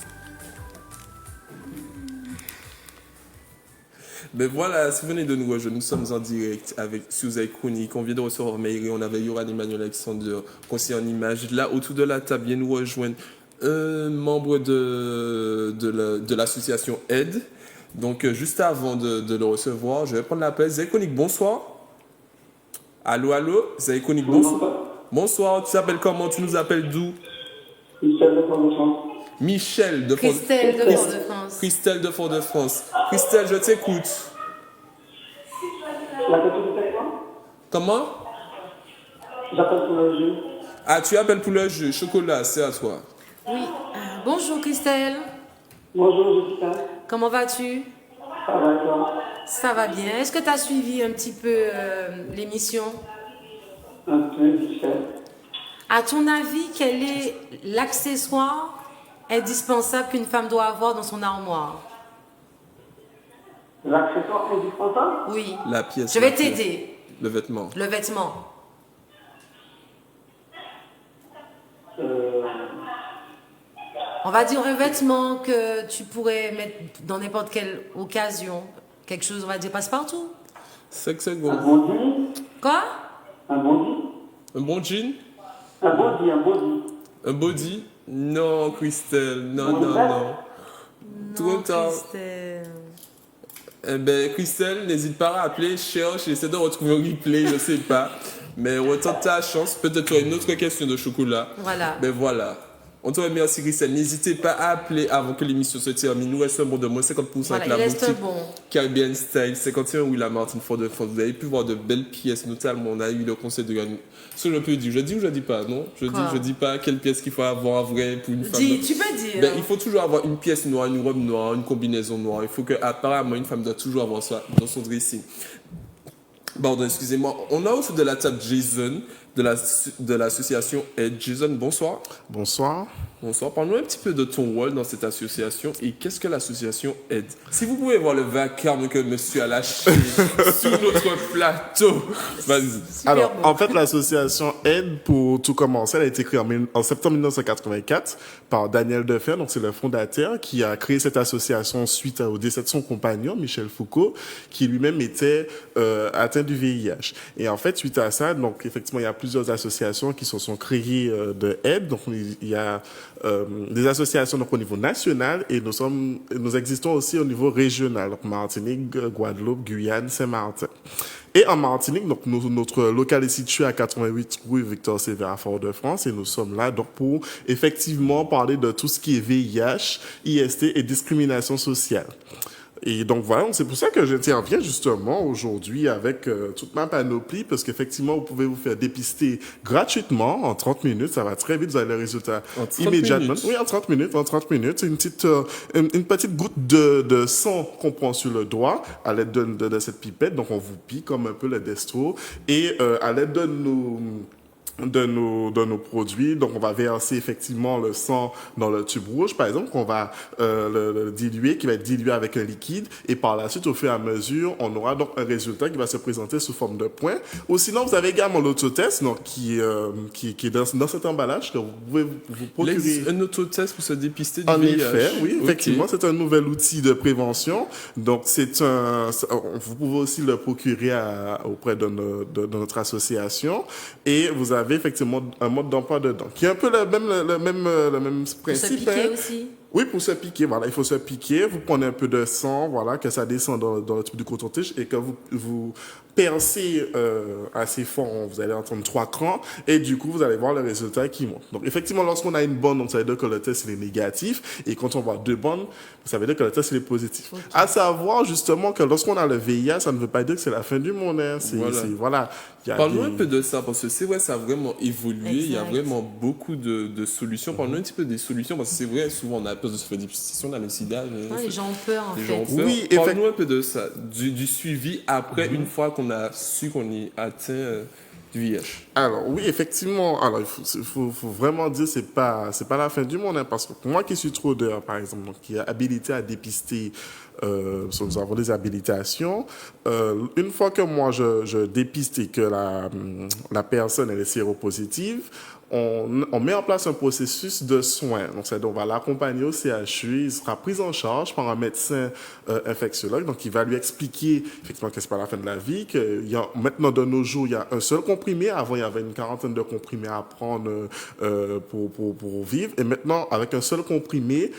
Ben voilà, si vous venez de nous rejoindre, nous sommes en direct avec Suzanne Chronique. On vient de recevoir Maïri, on avait Yoran Emmanuel Alexander, conseiller en images. Là, autour de la table, vient nous rejoindre un membre de l'association Aide. Donc, juste avant de le recevoir, je vais prendre l'appel. Suzanne Chronique, bonsoir. Allô, Suzanne Chronique, bonsoir. Bonsoir, tu t'appelles comment? Tu nous appelles d'où? Michel de Fort-de-France. Christelle de Fort-de-France. Christelle de Fort-de-France. Christelle, je t'écoute. Comment? J'appelle pour le jeu. Ah, tu appelles pour le jeu. Chocolat, c'est à toi. Oui. Bonjour Christelle. Bonjour Jessica. Comment vas-tu? Ça va et toi? Ça va bien. Est-ce que tu as suivi un petit peu l'émission? Un peu, Michel. À ton avis, quel est l'accessoire indispensable qu'une femme doit avoir dans son armoire? L'accessoire indispensable? Oui. La pièce. Je vais t'aider. Le vêtement. Le vêtement. On va dire un vêtement que tu pourrais mettre dans n'importe quelle occasion. Quelque chose, on va dire, passe-partout. 5 secondes. Un bon jean? Quoi? Un bon jean? Un bon jean? Un body. Un body? Non, Christelle. Non. Trop tard. Christelle. Eh ben, Christelle, n'hésite pas à appeler, cherche, essaie de retrouver un replay, je sais pas. Mais retente ta chance. Peut-être tu as une autre question de chocolat. Voilà. Ben voilà. On te remercie, Christelle. N'hésitez pas à appeler avant que l'émission se termine. Nous reste un bon de moins 50% Voilà, avec la il reste boutique bon. Caribbean Style, 51 rue Lamartine, Fort-de-France. Vous avez pu voir de belles pièces, notamment on a eu le conseil de gagner. Ce que je peux dire, je dis ou je dis pas, non? Je dis pas quelle pièce qu'il faut avoir en vrai pour une femme. Dis, tu peux dire. Ben, il faut toujours avoir une pièce noire, une robe noire, une combinaison noire. Il faut que, apparemment, une femme doit toujours avoir ça dans son dressing. Pardon, excusez-moi. On a aussi de la table Jason de l'association Aide. Jason, bonsoir. Bonsoir. Bonsoir. Parle-nous un petit peu de ton rôle dans cette association et qu'est-ce que l'association Aide? Si vous pouvez voir le vacarme que monsieur a lâché sur notre plateau. Vas-y. Alors, en fait, l'association Aide, pour tout commencer, elle a été créée en septembre 1984 par Daniel Defer, donc c'est le fondateur, qui a créé cette association suite au décès de son compagnon, Michel Foucault, qui lui-même était atteint du VIH. Et en fait, suite à ça, donc effectivement, il y a plusieurs associations qui se sont créées de Aide. Donc, il y a des associations donc, au niveau national et nous existons aussi au niveau régional, donc Martinique, Guadeloupe, Guyane, Saint-Martin. Et en Martinique, donc notre local est situé à 88 rue Victor Sévère à Fort-de-France et nous sommes là donc pour effectivement parler de tout ce qui est VIH, IST et discrimination sociale. Et donc voilà, c'est pour ça que j'interviens justement aujourd'hui avec toute ma panoplie, parce qu'effectivement, vous pouvez vous faire dépister gratuitement en 30 minutes. Ça va très vite, vous avez le résultat immédiatement. Oui, en 30 minutes. Une petite goutte de sang qu'on prend sur le doigt à l'aide de cette pipette. Donc on vous pique comme un peu le destro. Et à l'aide de nos produits. Donc, on va verser effectivement le sang dans le tube rouge, par exemple, qu'on va le diluer, qui va être dilué avec un liquide. Et par la suite, au fur et à mesure, on aura donc un résultat qui va se présenter sous forme de points. Ou sinon, vous avez également l'autotest, donc qui est dans cet emballage que vous pouvez vous procurer. Un autotest pour se dépister du VIH. En VIH. effet, oui, effectivement, c'est un nouvel outil de prévention. Donc, vous pouvez aussi le procurer auprès de notre association. Et vous avez effectivement un mode d'emploi dedans, qui est un peu le même principe. Pour se piquer aussi. Oui, pour se piquer, voilà, il faut se piquer, vous prenez un peu de sang, voilà, que ça descend dans le tube du coton-tige et que vous percez assez fort, vous allez entendre 3 crans et du coup, vous allez voir le résultat qui monte. Donc, effectivement, lorsqu'on a une bande, donc ça veut dire que le test il est négatif et quand on voit 2 bandes, ça veut dire que le test il est positif. Okay. À savoir justement que lorsqu'on a le VIH, ça ne veut pas dire que c'est la fin du monde. Hein. Voilà. Parle-nous un peu de ça parce que c'est vrai, ça a vraiment évolué. Exact. Il y a vraiment beaucoup de solutions. Parle-nous un petit peu des solutions parce que c'est vrai, souvent on a peur de se faire dépister, on a le sida. Les gens ont peur en fait. Oui, parle-nous un peu de ça, du suivi après une fois qu'on a su qu'on est atteint du VIH. Alors oui, effectivement, alors il faut vraiment dire c'est pas la fin du monde hein, parce que pour moi qui suis tradeur par exemple, donc qui est habilité à dépister, nous avons des habilitations. Une fois que moi je dépiste et que la personne elle est séropositive, on met en place un processus de soins. Donc, on va l'accompagner au CHU, il sera pris en charge par un médecin infectiologue, donc il va lui expliquer effectivement que c'est pas la fin de la vie, maintenant de nos jours, il y a un seul comprimé. Avant, il y avait une quarantaine de comprimés à prendre pour vivre. Et maintenant, avec un seul comprimé,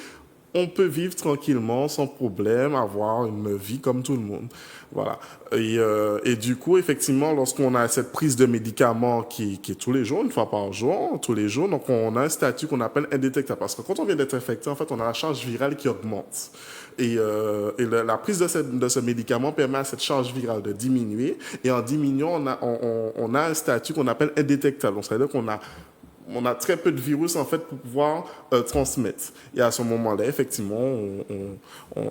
on peut vivre tranquillement, sans problème, avoir une vie comme tout le monde. Voilà. Et du coup, effectivement, lorsqu'on a cette prise de médicaments qui est tous les jours, une fois par jour, tous les jours, donc on a un statut qu'on appelle indétectable. Parce que quand on vient d'être infecté, en fait, on a la charge virale qui augmente. Et la prise de ce médicament permet à cette charge virale de diminuer. Et en diminuant, on a un statut qu'on appelle indétectable. Donc, c'est-à-dire qu'on a très peu de virus, en fait, pour pouvoir transmettre. Et à ce moment-là, effectivement,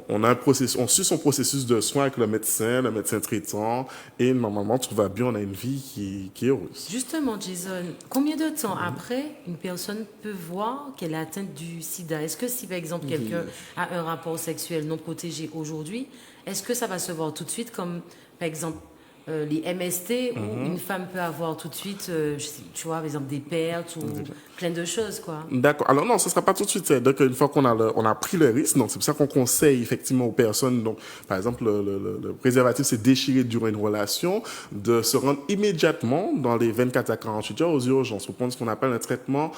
on suit son processus de soins avec le médecin traitant, et normalement, tout va bien, on a une vie qui est heureuse. Justement, Jason, combien de temps après une personne peut voir qu'elle est atteinte du sida? Est-ce que si, par exemple, quelqu'un a un rapport sexuel non protégé aujourd'hui, est-ce que ça va se voir tout de suite comme, par exemple, les MST, où une femme peut avoir tout de suite, tu vois, par exemple, des pertes ou plein de choses, quoi. D'accord. Alors non, ce ne sera pas tout de suite. Donc, une fois qu'on a pris le risque, donc c'est pour ça qu'on conseille effectivement aux personnes, donc, par exemple, le préservatif s'est déchiré durant une relation, de se rendre immédiatement dans les 24 à 48 heures aux urgences pour prendre ce qu'on appelle un traitement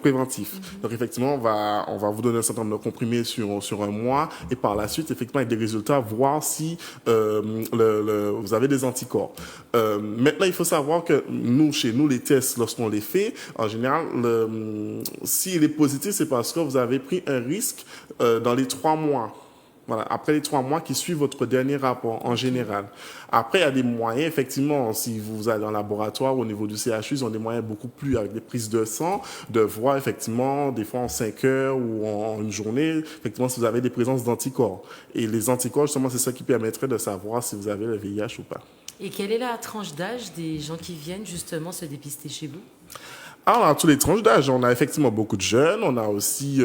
préventif. Donc, effectivement, on va vous donner un certain nombre de comprimés sur un mois, et par la suite, effectivement, avec des résultats, voir si vous avez des anticorps. Maintenant, il faut savoir que chez nous, les tests, lorsqu'on les fait, en général, s'il est positif, c'est parce que vous avez pris un risque dans les 3 mois. Voilà, après les 3 mois qui suivent votre dernier rapport, en général. Après, il y a des moyens, effectivement, si vous allez en laboratoire au niveau du CHU, ils ont des moyens beaucoup plus, avec des prises de sang, de voir, effectivement, des fois en 5 heures ou en une journée, effectivement, si vous avez des présences d'anticorps. Et les anticorps, justement, c'est ça qui permettrait de savoir si vous avez le VIH ou pas. Et quelle est la tranche d'âge des gens qui viennent, justement, se dépister chez vous? Alors, à tous les tranches d'âge, on a effectivement beaucoup de jeunes, on a aussi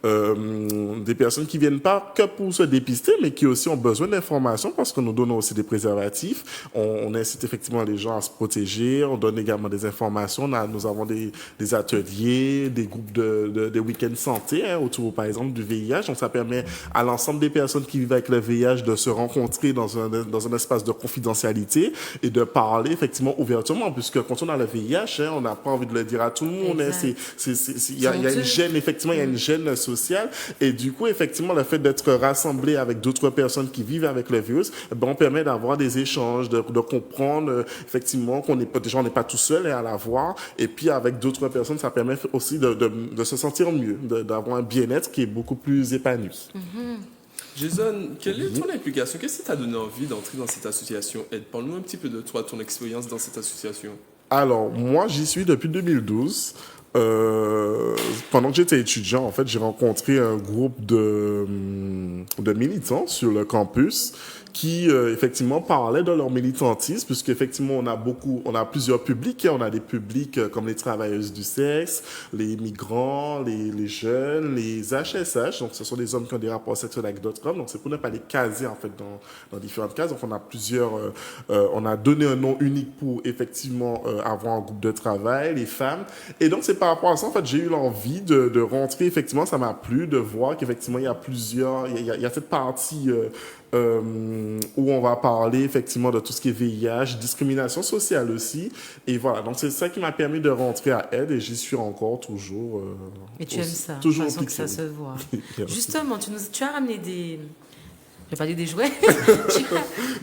des personnes qui viennent pas que pour se dépister, mais qui aussi ont besoin d'informations parce que nous donnons aussi des préservatifs. On incite effectivement les gens à se protéger, on donne également des informations. Nous avons des ateliers, des groupes de week-ends santé autour, par exemple, du VIH. Donc, ça permet à l'ensemble des personnes qui vivent avec le VIH de se rencontrer dans un espace de confidentialité et de parler effectivement ouvertement, puisque quand on a le VIH, on n'a pas envie de le dire à tout le monde. Il y a une gêne, effectivement, il y a une gêne sociale. Et du coup, effectivement, le fait d'être rassemblé avec d'autres personnes qui vivent avec le virus, on permet d'avoir des échanges, de comprendre, effectivement, qu'on n'est pas tout seul à l'avoir. Et puis, avec d'autres personnes, ça permet aussi de se sentir mieux, d'avoir un bien-être qui est beaucoup plus épanoui. Jason, quelle est ton implication? Qu'est-ce qui t'a donné envie d'entrer dans cette association Aide? Parle-nous un petit peu de toi, ton expérience dans cette association. Alors, moi, j'y suis depuis 2012. Pendant que j'étais étudiant, en fait, j'ai rencontré un groupe de militants sur le campus qui effectivement parlaient de leur militantisme, puisque effectivement on a plusieurs publics, on a des publics comme les travailleuses du sexe, les migrants, les jeunes, les HSH, donc ce sont des hommes qui ont des rapports sexuels avec d'autres hommes, donc c'est pour ne pas les caser en fait dans différentes cases. Donc on a on a donné un nom unique pour effectivement avoir un groupe de travail, les femmes, et donc c'est par rapport à ça en fait j'ai eu l'envie de rentrer. Effectivement, ça m'a plu de voir qu'effectivement il y a cette partie où on va parler effectivement de tout ce qui est VIH, discrimination sociale aussi. Et voilà, donc c'est ça qui m'a permis de rentrer à Aide et j'y suis encore toujours. Et tu aimes ça, toujours de toute façon que ça se voit. Justement, tu as ramené des... Je vais pas dire des jouets.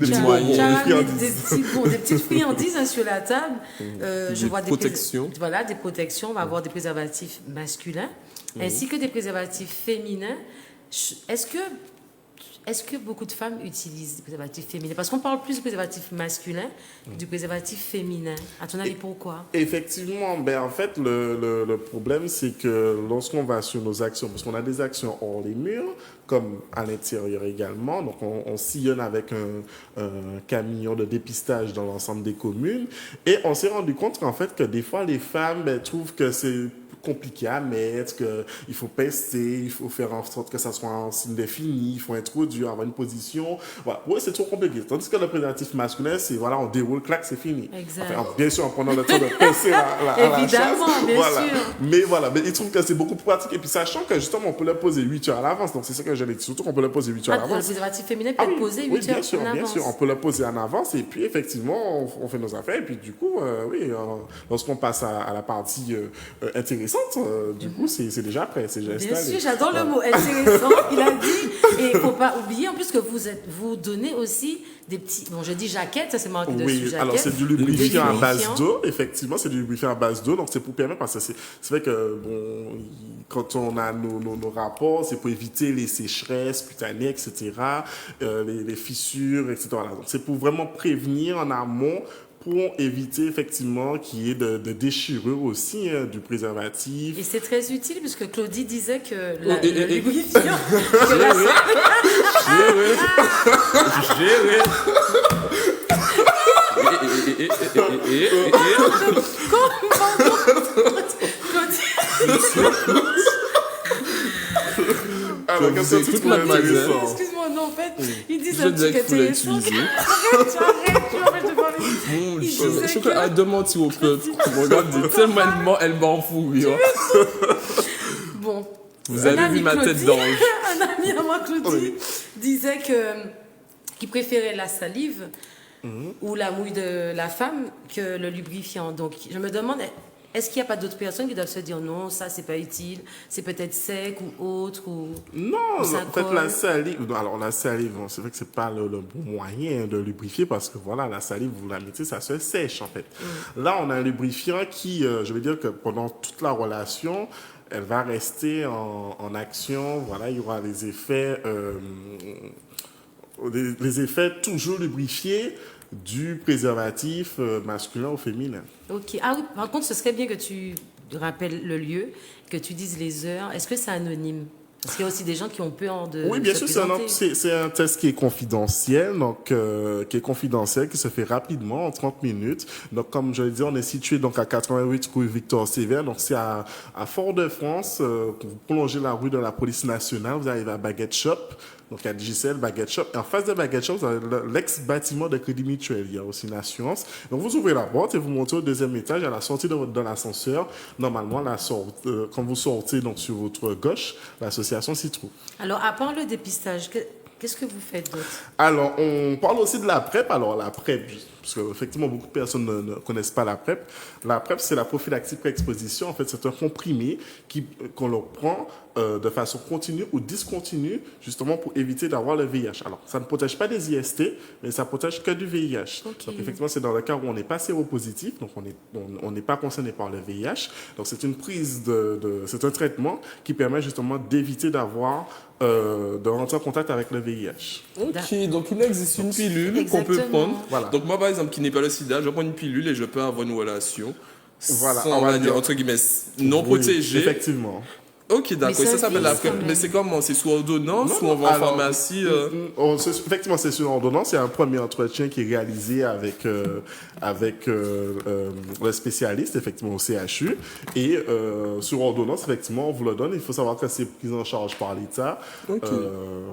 tu as ramené des petites friandises sur la table. Je vois des protections. Voilà, des protections. On va avoir des préservatifs masculins ainsi que des préservatifs féminins. Est-ce que beaucoup de femmes utilisent des préservatifs féminins? Parce qu'on parle plus du préservatif masculin que du préservatif féminin. À ton avis, pourquoi? Effectivement, en fait, le problème, c'est que lorsqu'on va sur nos actions, parce qu'on a des actions hors les murs, comme à l'intérieur également, donc on sillonne avec un camion de dépistage dans l'ensemble des communes, et on s'est rendu compte qu'en fait, que des fois, les femmes trouvent que c'est compliqué à mettre, qu'il faut pester, il faut faire en sorte que ça soit en signe défini, il faut introduire, avoir une position. Voilà. Ouais, c'est trop compliqué. Tandis que le préservatif masculin, c'est voilà, on déroule, clac, c'est fini. Exact. Enfin, bien sûr, en prenant le temps de penser à Évidemment, la chasse. bien Voilà. sûr. Mais voilà, mais ils trouvent que c'est beaucoup plus pratique. Et puis, sachant que justement, on peut le poser 8 heures à l'avance. Donc, c'est ça que je l'ai dit. Surtout qu'on peut le poser 8 heures à Le l'avance. préservatif féminin peut être posé 8 heures bien sûr, en avance. bien sûr. On peut le poser en avance. Et puis, effectivement, on fait nos affaires. Et puis, du coup, lorsqu'on passe à la partie intéressante, du coup, c'est déjà prêt. C'est déjà installé. Bien sûr, j'adore le mot intéressant. Il a dit. Et il ne faut pas oublier, en plus, que vous donnez aussi des petits. Bon, je dis jaquettes, ça c'est marqué dessus. Oui, alors c'est du lubrifiant à base d'eau, effectivement, c'est du lubrifiant à base d'eau, donc c'est pour permettre, parce que c'est vrai que, bon, quand on a nos rapports, c'est pour éviter les sécheresses cutanées, etc., les fissures, etc. Voilà. Donc c'est pour vraiment prévenir en amont, pour éviter effectivement qu'il y ait de déchirures aussi du préservatif. Et c'est très utile puisque Claudie disait que le lubrifiant... Alors, quand c'est tout mademoiselle. Excuse-moi, non, en fait, il dit Je un truc intéressant. Je crois qu'elle demande au peuple. Regarde, tellement elle m'en fout. Bon. Vous avez vu ma tête d'ange. Un ami à moi, Claudie, disait qu'il préférait la salive ou la mouille de la femme que le lubrifiant. Donc, je me demande, est-ce qu'il n'y a pas d'autres personnes qui doivent se dire non, ça, c'est pas utile, c'est peut-être sec ou autre Non, en fait, la salive, alors la salive, c'est vrai que c'est pas le bon moyen de lubrifier parce que voilà, la salive, vous la mettez, ça se sèche en fait. Là, on a un lubrifiant qui, je veux dire que pendant toute la relation, elle va rester en action. Voilà, il y aura les effets toujours lubrifiés du préservatif masculin ou féminin. Ok. Ah oui, par contre, ce serait bien que tu rappelles le lieu, que tu dises les heures. Est-ce que c'est anonyme? Parce qu'il y a aussi des gens qui ont peur de. Oui, bien se sûr, présenter. c'est un test qui est confidentiel, donc qui se fait rapidement en 30 minutes. Donc, comme je l'ai dit, on est situé donc à 88 rue Victor Sévère, donc c'est à Fort-de-France. Vous prolongez la rue de la Police nationale, vous arrivez à Baguette Shop. Donc, à Digicel, Baguette Shop. Et en face de Baguette Shop, vous avez l'ex-bâtiment de Crédit Mutuel. Il y a aussi une assurance. Donc, vous ouvrez la porte et vous montez au deuxième étage à la sortie de l'ascenseur. Normalement, quand vous sortez donc sur votre gauche, l'association s'y trouve. Alors, à part le dépistage, qu'est-ce que vous faites d'autre? Alors, on parle aussi de la PrEP. Alors, la PrEP, parce qu'effectivement, beaucoup de personnes ne connaissent pas la PrEP. La PrEP, c'est la prophylaxie pré-exposition. En fait, c'est un comprimé qu'on leur prend de façon continue ou discontinue, justement pour éviter d'avoir le VIH. Alors, ça ne protège pas des IST, mais ça protège que du VIH. Okay. Donc, effectivement, c'est dans le cas où on n'est pas séropositif, donc on n'est pas concerné par le VIH. Donc, c'est une prise c'est un traitement qui permet justement d'éviter d'avoir de rentrer en contact avec le VIH. Ok, donc il existe une pilule qu'on peut prendre. Voilà. Donc moi, par exemple, qui n'ai pas le sida, je prends une pilule et je peux avoir une relation voilà, sans, on va dire, entre guillemets, non protégée. Effectivement. Ok, d'accord. Ça s'appelle la PrEP. Mais c'est comment? C'est sous ordonnance ou on va en pharmacie effectivement, c'est sous ordonnance. Il y a un premier entretien qui est réalisé avec le spécialiste, effectivement, au CHU. Et sur ordonnance, effectivement, on vous le donne. Il faut savoir que c'est pris en charge par l'État. Okay.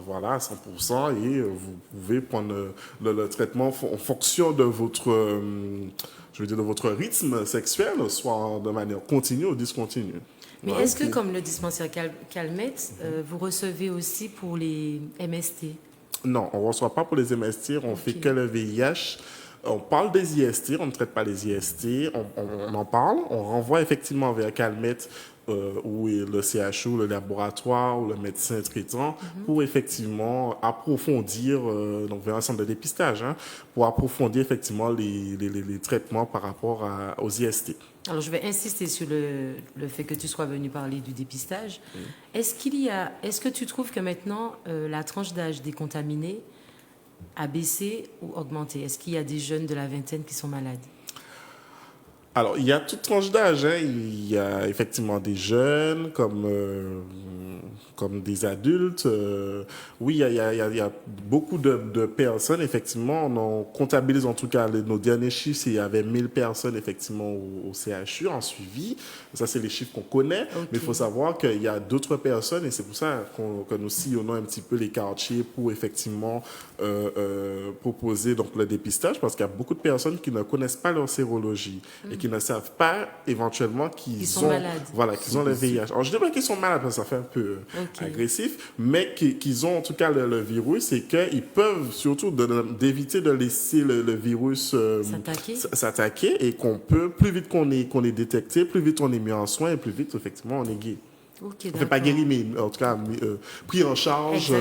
Voilà, à 100%. Et vous pouvez prendre le traitement en fonction de votre... de votre rythme sexuel, soit de manière continue ou discontinue. Mais est-ce que, comme le dispensaire Calmette, vous recevez aussi pour les MST? Non, on ne reçoit pas pour les MST, on fait que le VIH. On parle des IST, on ne traite pas les IST, on en parle, on renvoie effectivement vers Calmette ou le CHU, le laboratoire ou le médecin traitant pour effectivement approfondir, donc vers un centre de dépistage, pour approfondir effectivement les traitements par rapport aux IST. Alors, je vais insister sur le fait que tu sois venu parler du dépistage. Est-ce que tu trouves que maintenant, la tranche d'âge des contaminés a baissé ou augmenté? Est-ce qu'il y a des jeunes de la vingtaine qui sont malades? Alors, il y a toute tranche d'âge. Hein. Il y a effectivement des jeunes comme des adultes. Oui, il y a beaucoup de personnes, effectivement. On comptabilise en tout cas nos derniers chiffres. Il y avait 1000 personnes, effectivement, au CHU en suivi. Ça, c'est les chiffres qu'on connaît. Okay. Mais il faut savoir qu'il y a d'autres personnes et c'est pour ça que nous sillonnons un petit peu les quartiers pour, effectivement, proposer donc, le dépistage parce qu'il y a beaucoup de personnes qui ne connaissent pas leur sérologie et qui ne savent pas éventuellement qu'ils ont, qu'ils ont le VIH. Alors, je ne dis pas qu'ils sont malades parce que ça fait un peu agressif, mais qu'ils ont en tout cas le virus et qu'ils peuvent surtout d'éviter de laisser le virus s'attaquer et qu'on peut, plus vite qu'on est détecté, plus vite on est mis en soin et plus vite, effectivement, on est guéri. Okay, on ne fait pas guérir, mais en tout cas pris en charge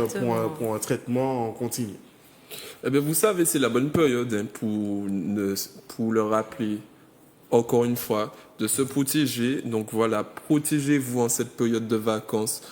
pour un traitement continu. Eh bien, vous savez, c'est la bonne période hein, pour le rappeler, encore une fois, de se protéger. Donc voilà, protégez-vous en cette période de vacances.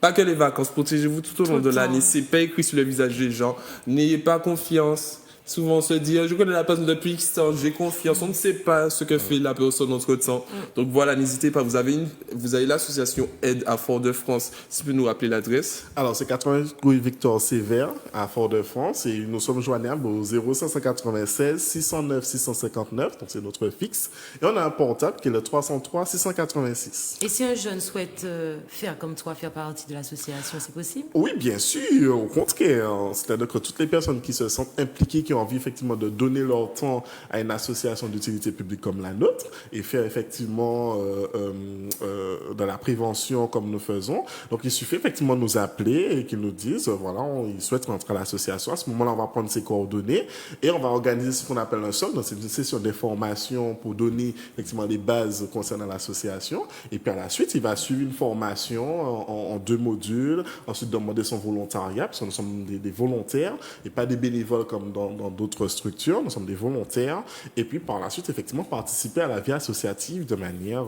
Pas que les vacances, protégez-vous tout au long de l'année. C'est pas écrit sur le visage des gens. N'ayez pas confiance. Souvent, on se dit, je connais la personne depuis X temps, j'ai confiance. On ne sait pas ce que fait la personne entre temps. Donc voilà, n'hésitez pas. Vous avez l'association Aide à Fort-de-France. Si vous pouvez nous rappeler l'adresse. Alors, c'est 80 rue Victor Sévère à Fort-de-France et nous sommes joignables au 0596 609 659. Donc, c'est notre fixe. Et on a un portable qui est le 303 686. Et si un jeune souhaite faire comme toi, faire partie de l'association, c'est possible? Oui, bien sûr. Au contraire. C'est-à-dire que toutes les personnes qui se sentent impliquées, qui ont envie effectivement de donner leur temps à une association d'utilité publique comme la nôtre et faire effectivement de la prévention comme nous faisons. Donc, il suffit effectivement de nous appeler et qu'ils nous disent, voilà, ils souhaitent rentrer à l'association. À ce moment-là, on va prendre ses coordonnées et on va organiser ce qu'on appelle un socle. Donc, c'est une session d'information pour donner effectivement les bases concernant l'association. Et puis, à la suite, il va suivre une formation en 2 modules. Ensuite, demander son volontariat, parce que nous sommes des volontaires et pas des bénévoles comme dans d'autres structures, nous sommes des volontaires, et puis par la suite, effectivement, participer à la vie associative de manière,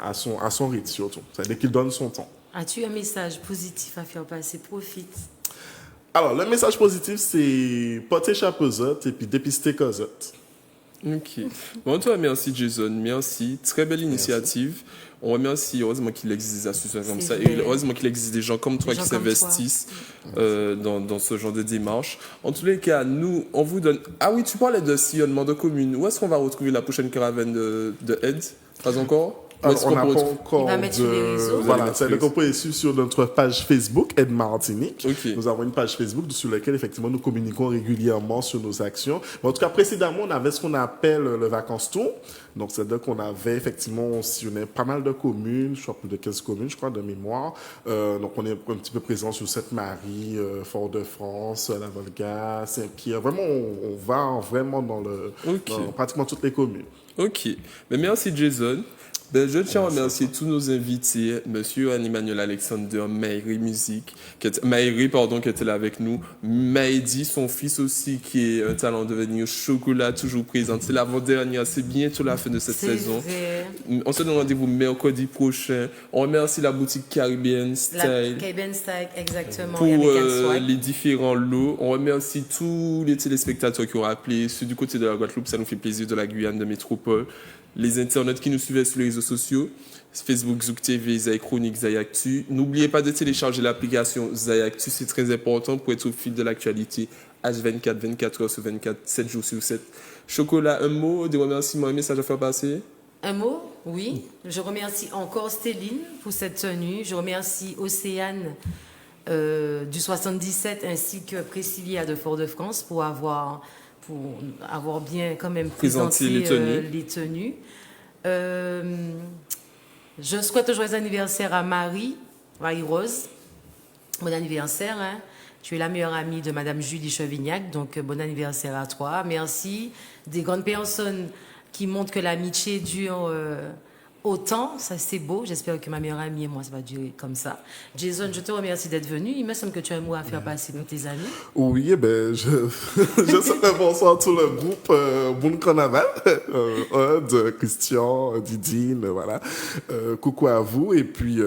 à son rythme surtout, c'est-à-dire qu'il donne son temps. As-tu un message positif à faire passer? Profite. Alors, le message positif, c'est porter chapeau et puis dépister causotte. Ok. Bon, toi, merci Jason, merci. Très belle initiative. On remercie, heureusement qu'il existe des associations comme ça, et heureusement qu'il existe des gens comme toi qui s'investissent dans ce genre de démarche. En tous les cas, nous, on vous donne... Ah oui, tu parlais de sillonnement de communes. Où est-ce qu'on va retrouver la prochaine caravane de aide? Pas encore? Alors, on n'a pas encore il va mettre sur les réseaux. Voilà, c'est qu'on peut suivre sur notre page Facebook, Aide Martinique. Okay. Nous avons une page Facebook sur laquelle, effectivement, nous communiquons régulièrement sur nos actions. Mais en tout cas, précédemment, on avait ce qu'on appelle le Vacances Tour. Donc, c'est-à-dire qu'on avait, effectivement, on sillonnait pas mal de communes, je crois plus de 15 communes, je crois, de mémoire. Donc, on est un petit peu présent sur Sainte-Marie, Fort-de-France, La Volga, Saint-Pierre. Vraiment, on va vraiment dans pratiquement toutes les communes. OK. Mais merci, Jason. Je tiens à remercier tous nos invités, Monsieur Anne-Emmanuel Alexander, Maïri Musique, qui était là avec nous, Maïdi, son fils aussi, qui est un talent devenu chocolat, toujours présent. C'est l'avant-dernière, c'est bientôt la fin de cette saison. Vrai. On se donne rendez-vous mercredi prochain. On remercie la boutique Caribbean Style. Caribbean Style, exactement. Pour les différents lots. On remercie tous les téléspectateurs qui ont appelé, ceux du côté de la Guadeloupe, ça nous fait plaisir, de la Guyane, de Métropole. Les internautes qui nous suivaient sur les réseaux sociaux, Facebook, Zouk TV, Zay Chronique, Zay Actu. N'oubliez pas de télécharger l'application Zay Actu, c'est très important pour être au fil de l'actualité. H24, 24 heures sur 24, 7 jours sur 7. Chocolat, un mot, des remerciements, un message à faire passer? Un mot, oui. Je remercie encore Stéline pour cette tenue. Je remercie Océane du 77 ainsi que Priscilla de Fort-de-France pour avoir bien quand même présenté les tenues. Je souhaite un joyeux anniversaire à Marie-Rose. Bon anniversaire. Hein. Tu es la meilleure amie de Madame Julie Chevignac, donc bon anniversaire à toi. Merci. Des grandes personnes qui montrent que l'amitié dure autant, ça c'est beau. J'espère que ma meilleure amie et moi, ça va durer comme ça. Jason, je te remercie d'être venu. Il me semble que tu as un mot à faire passer pour tes amis. Oui, je souhaite un bonsoir à tout le groupe. Bon carnaval. Aude, Christian, Didine, voilà. Coucou à vous. Et puis,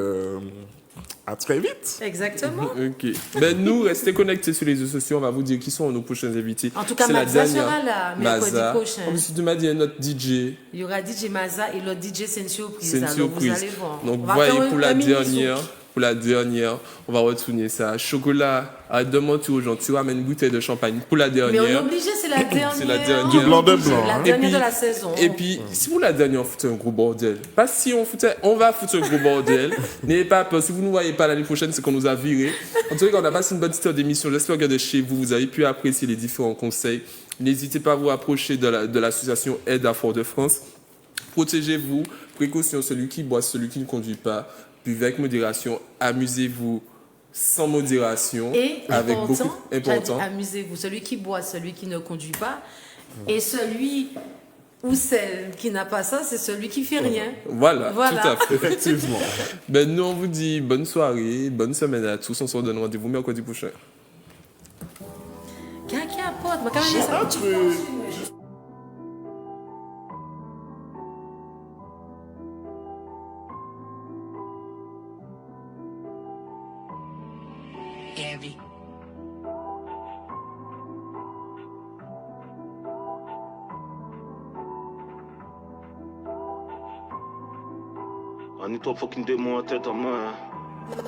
À très vite. Exactement. Ok. Ben, nous, restez connectés sur les réseaux sociaux. On va vous dire qui sont nos prochains invités. En tout cas, c'est Maza la dernière. sera là, mercredi prochain. En plus, tu m'as dit un autre DJ. Il y aura DJ Maza et l'autre DJ, c'est une surprise. C'est une surprise. Vous allez voir. Donc, voyez, pour la dernière, on va retourner ça. Chocolat, demande aux gens, tu ramènes une bouteille de champagne pour la dernière. Mais on est obligé, c'est la dernière. C'est la dernière. Du blanc de blanc. La dernière de la saison. Et puis, si pour la dernière, on foutait un gros bordel. Pas si on va foutre un gros bordel. N'ayez pas peur. Si vous ne nous voyez pas l'année prochaine, c'est qu'on nous a virés. En tout cas, on a passé une bonne petite heure d'émission. J'espère que de chez vous, vous avez pu apprécier les différents conseils. N'hésitez pas à vous approcher de l'association Aide à Fort-de-France. Protégez-vous. Précaution, celui qui boit, celui qui ne conduit pas. Buvez avec modération, amusez-vous sans modération. Et avec important, important. Amusez-vous. Celui qui boit, celui qui ne conduit pas. Et celui ou celle qui n'a pas ça, c'est celui qui fait rien. Voilà. Tout à fait. Effectivement. Ben, nous, on vous dit bonne soirée, bonne semaine à tous. On se redonne rendez-vous mercredi prochain. Quelqu'un qui apporte, moi, quand même, ça. Heavy. On est trop fucking démon en tête en main.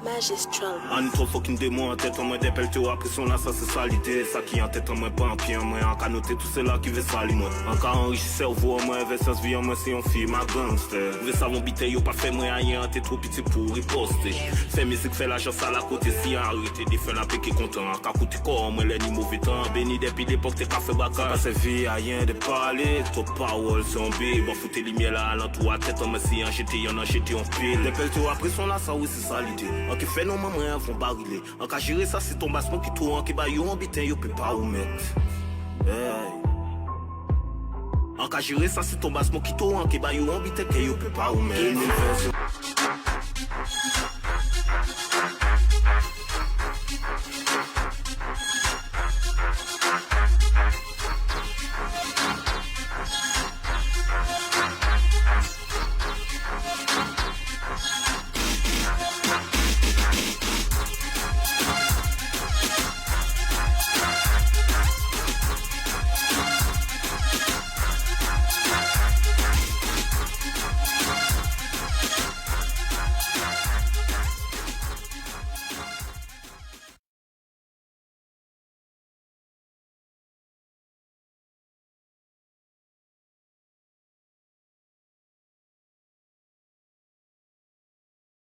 Magistral. On est trop fucking démon en tête en main. Des pelletés ou après son là, ça c'est salité. Ça qui en tête en main, pas en pied en main. En cas noter tout cela qui veut salir moi. En cas enrichi cerveau en main, versus vie en main, c'est un film à gangster. Vous savez, bité, yo pas fait moi rien. T'es trop petit pour riposter. Fait musique, fait l'agence à la côté. Si arrêté, des fins la piquer content. En cas coûte corps, moi, les ni mauvais temps. Béni depuis l'époque, t'es café bacard. Pas servi à rien de parler. Trop power, c'est un B. Bon, foutez les miels à l'entour à tête en main. Si en jeté, y'en a jeté en pile. Des pelletés ou après son là, ça oui, c'est salité. En qui fait non maman vont bariller. En cas gérer ça c'est ton bassement qui tourne. En qui bah yo en bitin yo peut pas ou mettre. Hey. En cas gérer ça c'est ton bassement qui tourne. En qui bah yo en bitin que yo peut pas ou mettre.